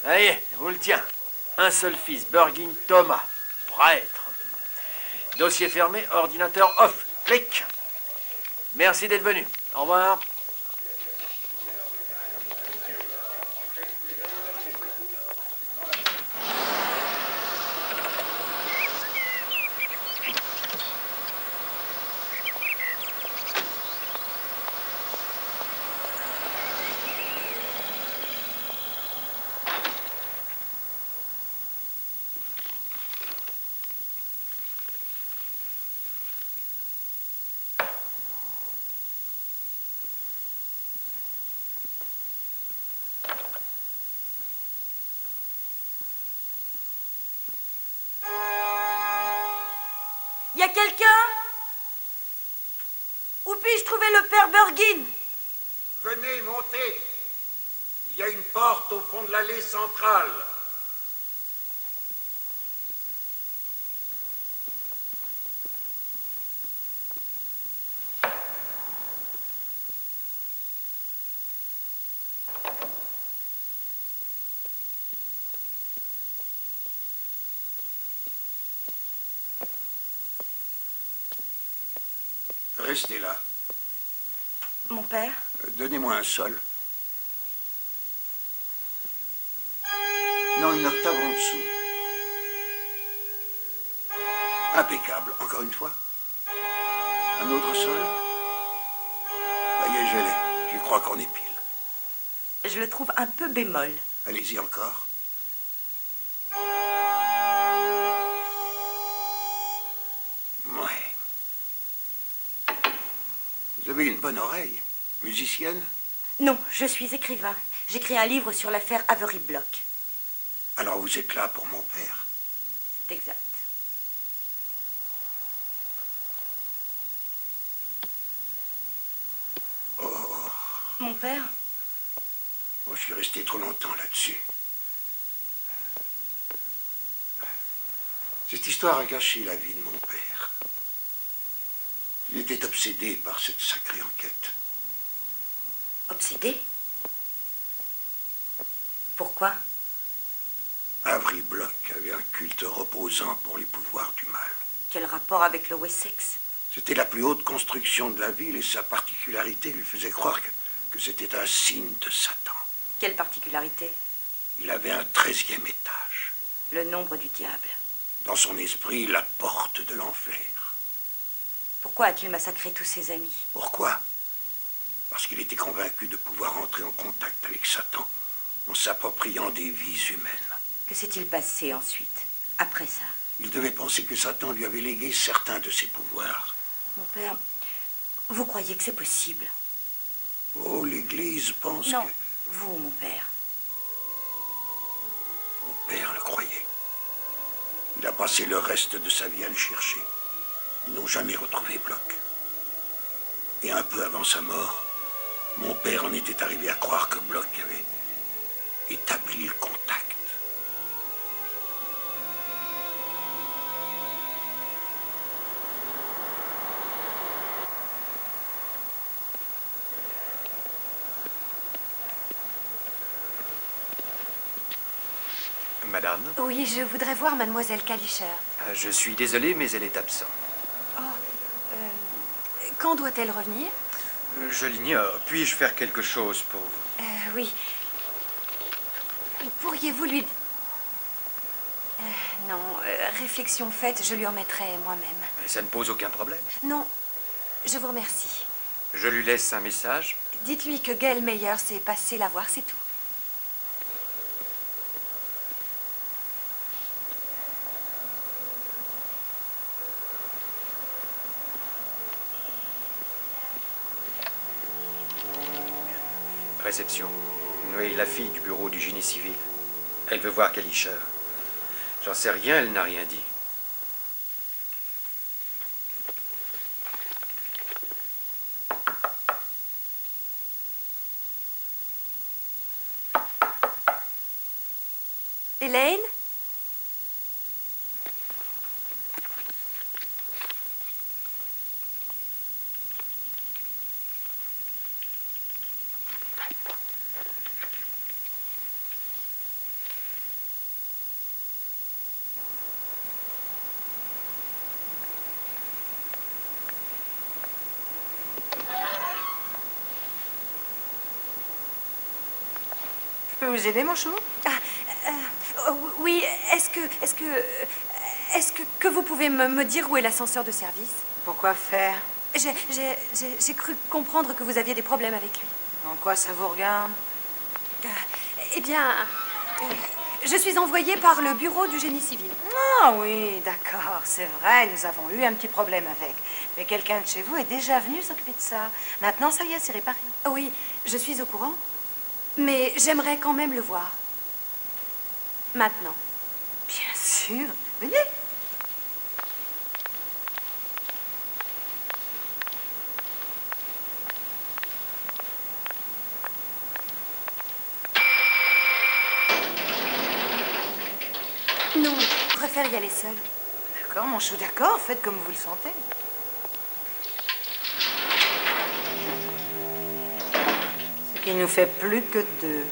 Allez, je vous le tiens. Un seul fils, Borgin Thomas, prêtre. Dossier fermé, ordinateur off. Clic. Merci d'être venu. Au revoir. Y a quelqu'un? Où puis-je trouver le père Borgin? Venez, montez. Il y a une porte au fond de l'allée centrale. Restez là. Mon père? Donnez-moi un sol. Non, une octave en dessous. Impeccable. Encore une fois. Un autre sol. Ça y est, je l'ai. Je crois qu'on est pile. Je le trouve un peu bémol. Allez-y encore. Ouais. Vous avez une bonne oreille. Musicienne? Non, je suis écrivain. J'écris un livre sur l'affaire Avery Block. Alors vous êtes là pour mon père. C'est exact. Mon père? Oh, je suis resté trop longtemps là-dessus. Cette histoire a gâché la vie de mon père. Il était obsédé par cette sacrée enquête. Obsédé? Pourquoi? Avery Block avait un culte reposant pour les pouvoirs du mal. Quel rapport avec le Wessex? C'était la plus haute construction de la ville et sa particularité lui faisait croire que c'était un signe de Satan. Quelle particularité? Il avait un 13e étage. Le nombre du diable. Dans son esprit, la porte de l'enfer. Pourquoi a-t-il massacré tous ses amis? Pourquoi? Parce qu'il était convaincu de pouvoir entrer en contact avec Satan en s'appropriant des vies humaines. Que s'est-il passé ensuite, après ça? Il devait penser que Satan lui avait légué certains de ses pouvoirs. Mon père, vous croyez que c'est possible? Oh, l'Église pense Non, que... vous, mon père. Mon père le croyait. Il a passé le reste de sa vie à le chercher. Ils n'ont jamais retrouvé Block. Et un peu avant sa mort, mon père en était arrivé à croire que Block avait établi le contact. Madame, Oui, je voudrais voir mademoiselle Kalischer. je suis désolé, mais elle est absente. Quand doit-elle revenir? Je l'ignore. Puis-je faire quelque chose pour vous? Oui. Pourriez-vous lui... non, réflexion faite, je lui remettrai moi-même. Mais ça ne pose aucun problème. Non, je vous remercie. Je lui laisse un message. Dites-lui que Gail Meyer s'est passé la voir, c'est tout. Réception. Oui, la fille du bureau du génie civil. Elle veut voir Kalischer. J'en sais rien, elle n'a rien dit. Elaine? Je peux vous aider, mon chou? Oui, que vous pouvez me dire où est l'ascenseur de service? Pourquoi faire? J'ai cru comprendre que vous aviez des problèmes avec lui. En quoi ça vous regarde? Eh bien, je suis envoyée par le bureau du génie civil. Ah oui, d'accord, c'est vrai, nous avons eu un petit problème avec. Mais quelqu'un de chez vous est déjà venu s'occuper de ça. Maintenant, ça y est, c'est réparé. Oui, je suis au courant. Mais j'aimerais quand même le voir. Maintenant. Bien sûr. Venez. Non, je préfère y aller seule. D'accord, mon chou, d'accord, faites comme vous le sentez. Ce qui nous fait plus que deux.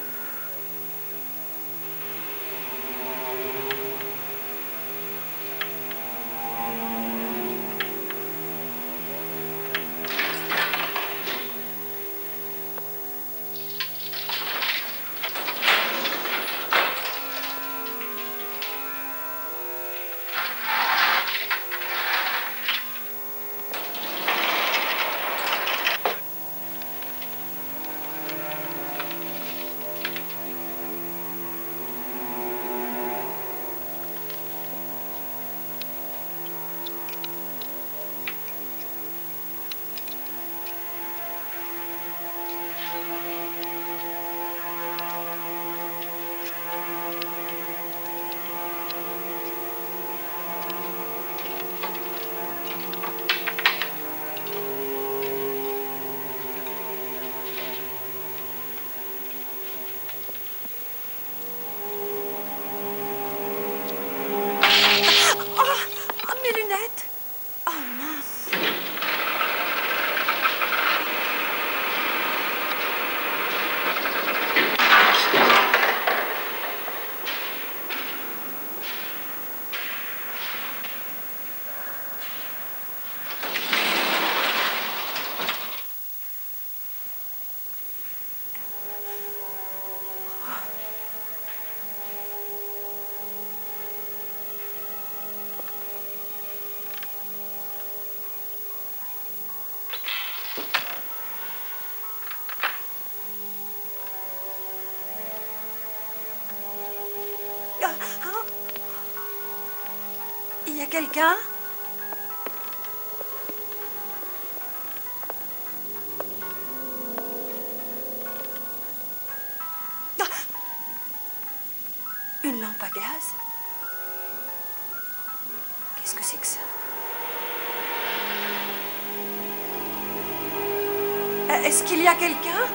a quelqu'un? Ah! Une lampe à gaz? Qu'est-ce que c'est que ça? Est-ce qu'il y a quelqu'un?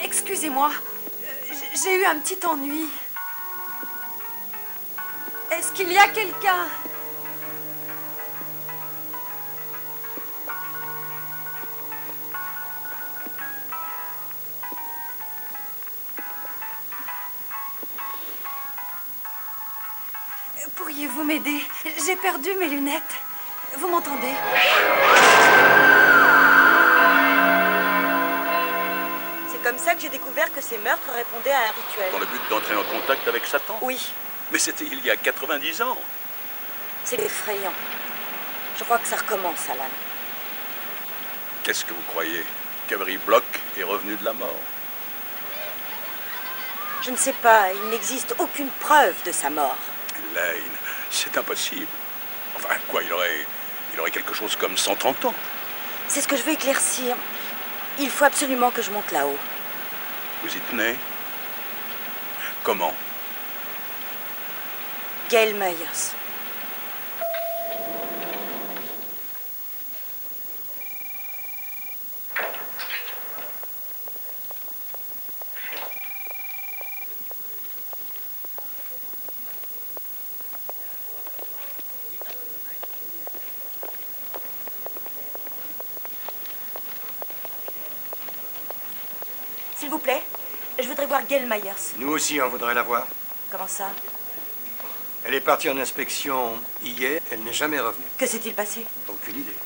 Excusez-moi, j'ai eu un petit ennui. Est-ce qu'il y a quelqu'un? Pourriez-vous m'aider? J'ai perdu mes lunettes. Vous m'entendez? C'est comme ça que j'ai découvert que ces meurtres répondaient à un rituel. Dans le but d'entrer en contact avec Satan? Oui. Mais c'était il y a 90 ans. C'est effrayant. Je crois que ça recommence, Alan. Qu'est-ce que vous croyez? qu'Avery Block est revenu de la mort? Je ne sais pas. Il n'existe aucune preuve de sa mort. Lane, c'est impossible. Enfin, quoi, il aurait quelque chose comme 130 ans. C'est ce que je veux éclaircir. Il faut absolument que je monte là-haut. Vous y tenez? Comment? Gail Myers. S'il vous plaît, je voudrais voir Gail Myers. Nous aussi, on voudrait la voir. Comment ça? Elle est partie en inspection hier, elle n'est jamais revenue. Que s'est-il passé? Aucune idée.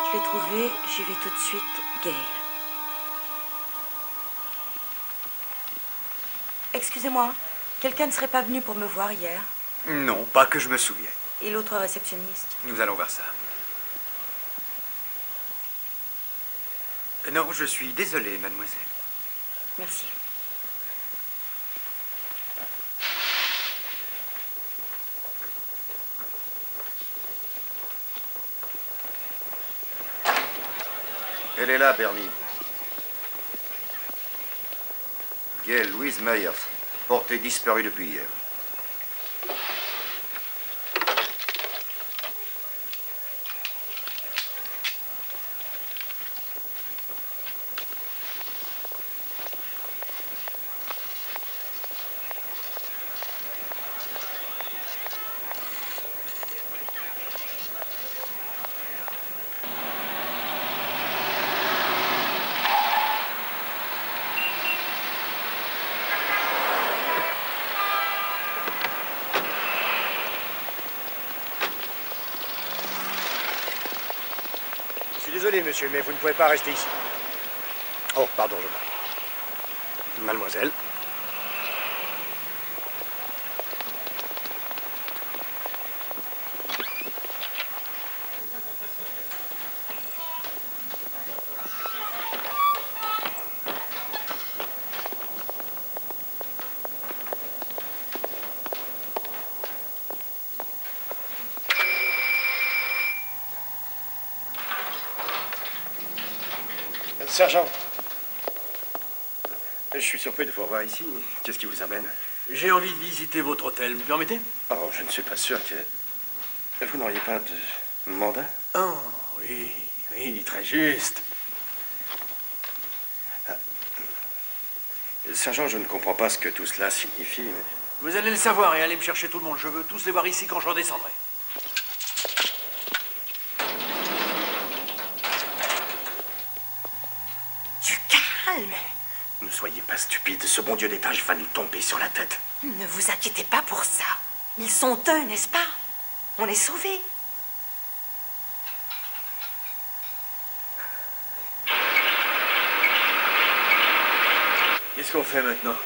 Je l'ai trouvée, j'y vais tout de suite, Gail. Excusez-moi, quelqu'un ne serait pas venu pour me voir hier? Non, pas que je me souvienne. Et l'autre réceptionniste? Nous allons voir ça. Non, je suis désolé, mademoiselle. Merci. Elle est là, Bernie. Gail Louise Myers, portée disparue depuis hier. Désolé, monsieur, mais vous ne pouvez pas rester ici. Oh, pardon, je parle. Mademoiselle. Sergent, je suis surpris de vous revoir ici. Qu'est-ce qui vous amène? J'ai envie de visiter votre hôtel, vous permettez? Oh, je ne suis pas sûr que... Vous n'auriez pas de mandat? Oh, oui, oui, très juste. Sergent, je ne comprends pas ce que tout cela signifie. Mais... Vous allez le savoir et allez me chercher tout le monde. Je veux tous les voir ici quand je redescendrai. Du calme. Ne soyez pas stupide, ce bon Dieu d'étage va nous tomber sur la tête. Ne vous inquiétez pas pour ça. Ils sont deux, n'est-ce pas? On est sauvés. Qu'est-ce qu'on fait maintenant?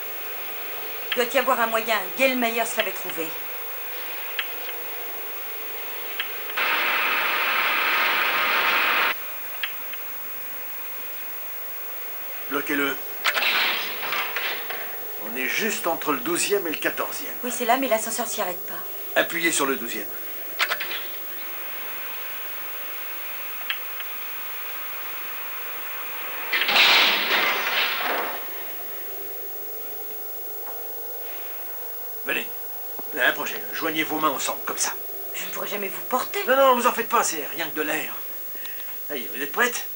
Il doit y avoir un moyen. Gail Myers l'avait trouvé. Bloquez-le. On est juste entre le 12e et le 14e. Oui, c'est là, mais l'ascenseur s'y arrête pas. Appuyez sur le 12e. Venez. Approchez. Joignez vos mains ensemble, comme ça. Je ne pourrai jamais vous porter. Non, non, vous en faites pas, c'est rien que de l'air. Allez, vous êtes prête?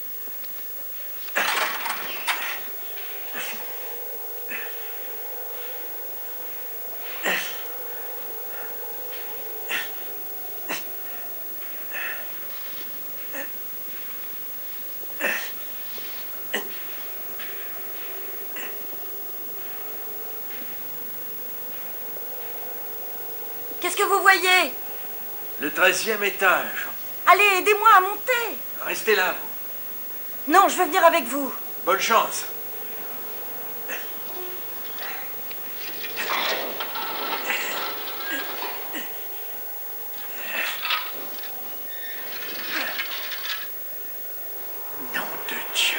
Qu'est-ce que vous voyez? Le 13e étage. Allez, aidez-moi à monter. Restez là, vous. Non, je veux venir avec vous. Bonne chance. Nom de Dieu.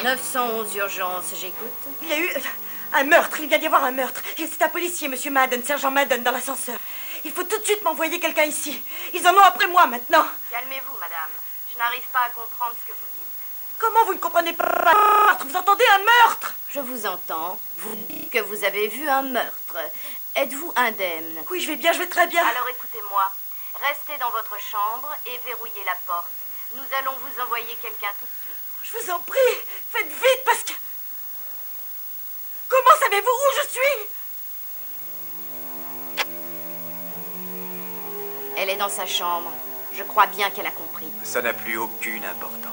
911 urgence, j'écoute. Il y a eu un meurtre, il vient d'y avoir un meurtre. Et c'est un policier, monsieur Madden, sergent Madden, dans l'ascenseur. Il faut tout de suite m'envoyer quelqu'un ici. Ils en ont après moi maintenant. Calmez-vous, madame. Je n'arrive pas à comprendre ce que vous dites. Comment vous ne comprenez pas un meurtre? Vous entendez un meurtre? Je vous entends. Vous dites que vous avez vu un meurtre. Êtes-vous indemne? Oui, je vais bien, je vais très bien. Alors écoutez-moi. Restez dans votre chambre et verrouillez la porte. Nous allons vous envoyer quelqu'un tout de suite. Je vous en prie, faites vite parce que... Comment savez-vous où je suis? Elle est dans sa chambre. Je crois bien qu'elle a compris. Ça n'a plus aucune importance.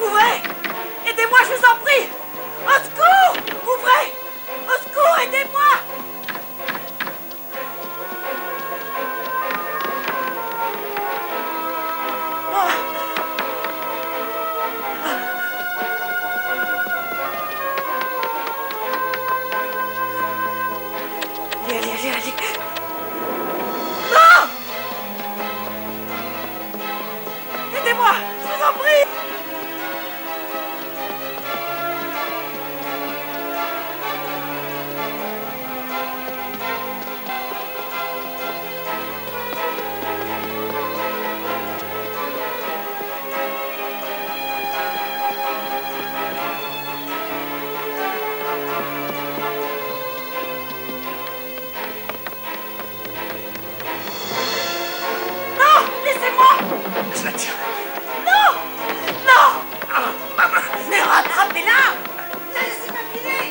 Ouvrez! Aidez-moi, je vous en prie! Au secours! Ouvrez! Au secours, aidez-moi! Allez, allez, allez, allez! Non! Aidez-moi! Je vous en prie! Non! Laissez-moi! Je la tiens. Non! Non! Ah, ma main. Mais rattrapez-la! Laissez-moi filer!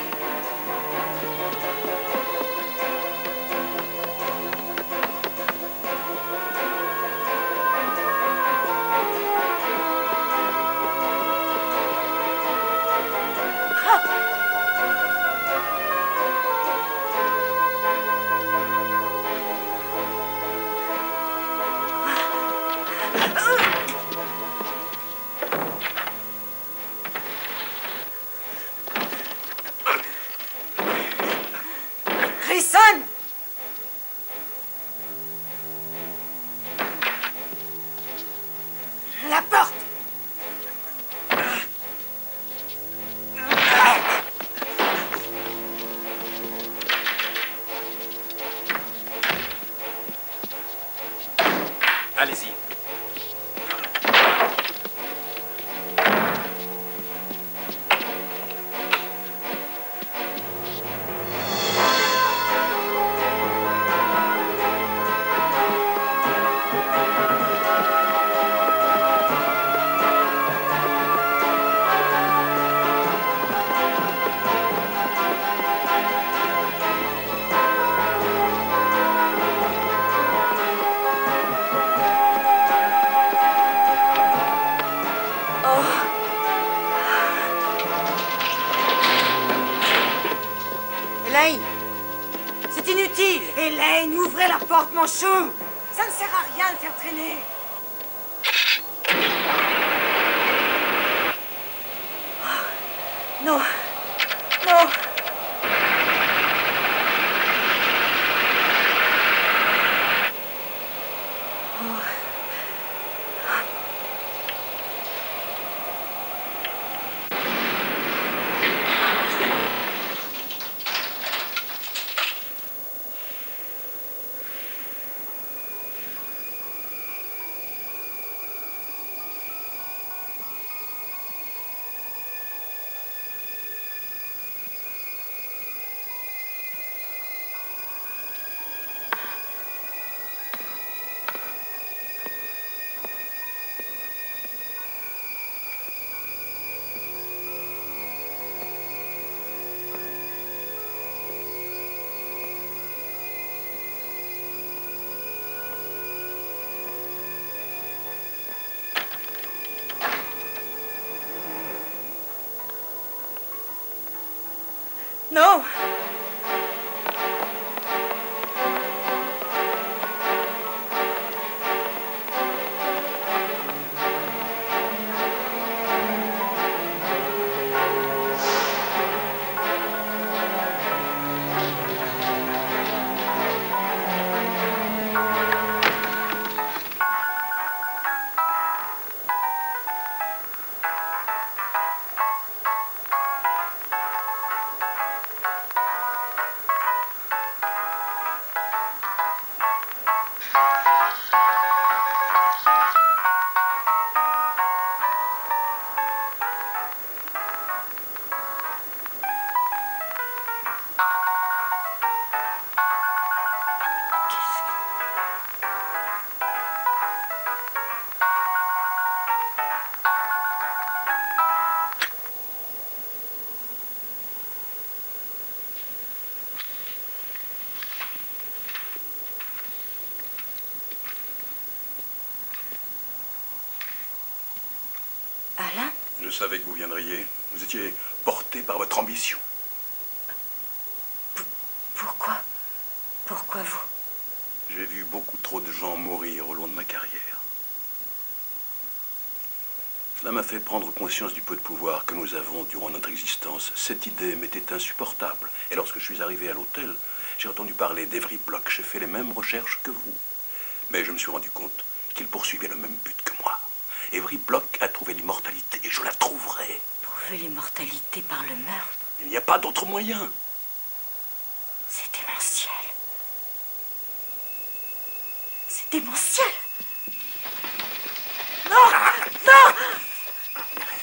Grayson! La porte! Allez-y. Elaine! C'est inutile! Elaine, ouvrez la porte, mon chou! Ça ne sert à rien de faire traîner! Non! Non! Non! savais que vous viendriez. Vous étiez porté par votre ambition. Pourquoi? Pourquoi vous? J'ai vu beaucoup trop de gens mourir au long de ma carrière. Cela m'a fait prendre conscience du peu de pouvoir que nous avons durant notre existence. Cette idée m'était insupportable. Et lorsque je suis arrivé à l'hôtel, j'ai entendu parler d'Avery Block. J'ai fait les mêmes recherches que vous. Mais je me suis rendu compte qu'il poursuivait le même but que moi. Avery Block a trouvé l'immortalité et je la trouverai. Trouver l'immortalité par le meurtre? Il n'y a pas d'autre moyen. C'est démentiel. C'est démentiel. Non! Non!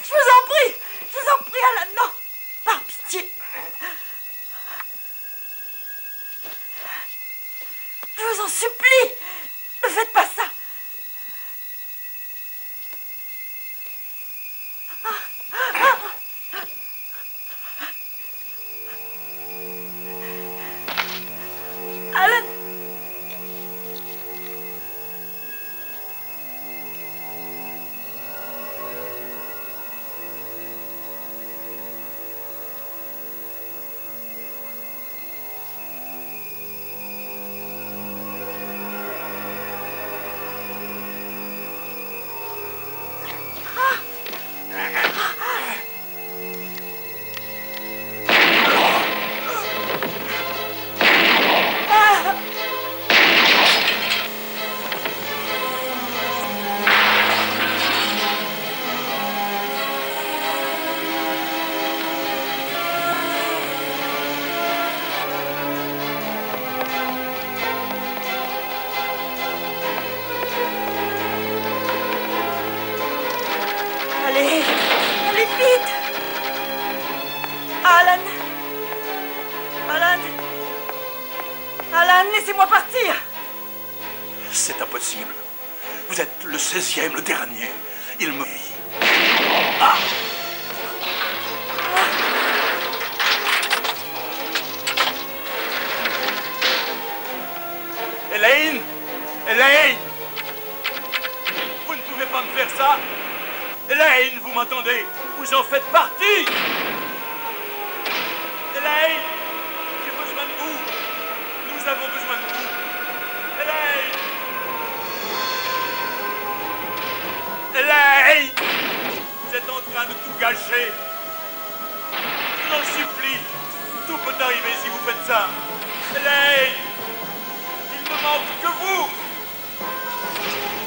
Je vous en prie, Alan, non! Par pitié! Je vous en supplie! Ne faites pas ça! Alan! Allez, allez vite! Alan! Alan! Alan, laissez-moi partir! C'est impossible. Vous êtes le 16e, le dernier. Il me... Ah! Elaine! Elaine! Vous ne pouvez pas me faire ça! Elaine, vous m'entendez? Vous en faites partie! Elaine! J'ai besoin de vous! Nous avons besoin de vous! Elaine! Elaine! Vous êtes en train de tout gâcher! Je vous en supplie! Tout peut arriver si vous faites ça! Elaine! Il ne manque que vous!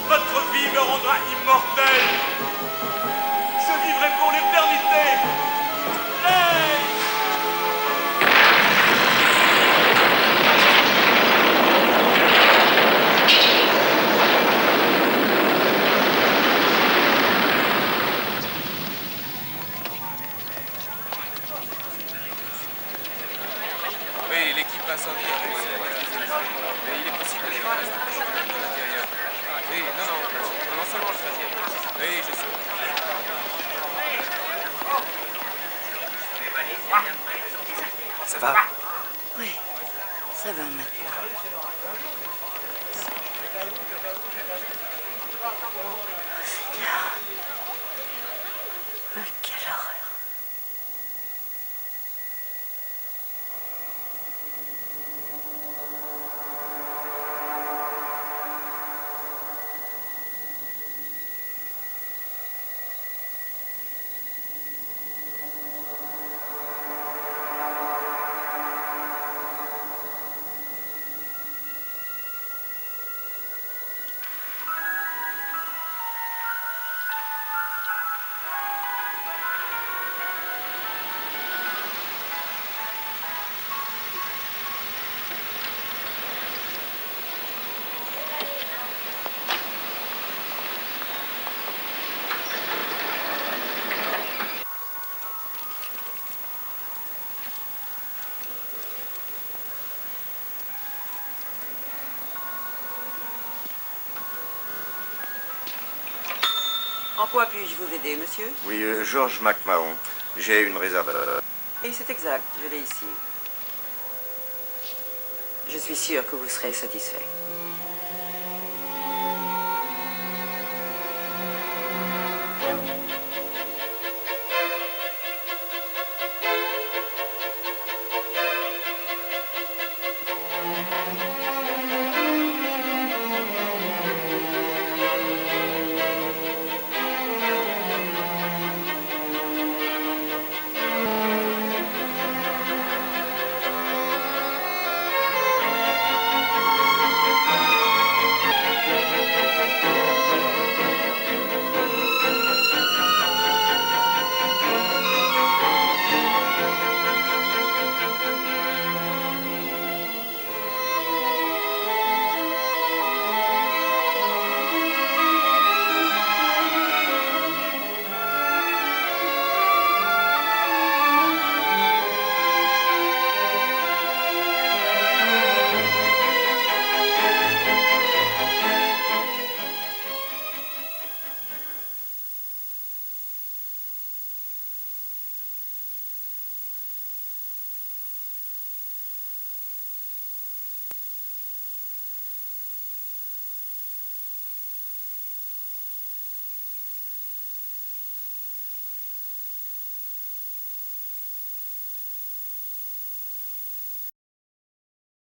Votre vie me rendra immortel! Je vivrai pour l'éternité! Elaine! Oui, l'équipe incendie a réussi à maîtriser. Mais il est possible que je reste à l'intérieur. Oui, non, seulement le 13e. Oui, je sais. Ça va? Oui, ça va maintenant. Oh, Seigneur. Oh, quelle horreur. En quoi puis-je vous aider, monsieur? Oui, George McMahon. J'ai une réserve. Et c'est exact, je l'ai ici. Je suis sûr que vous serez satisfait.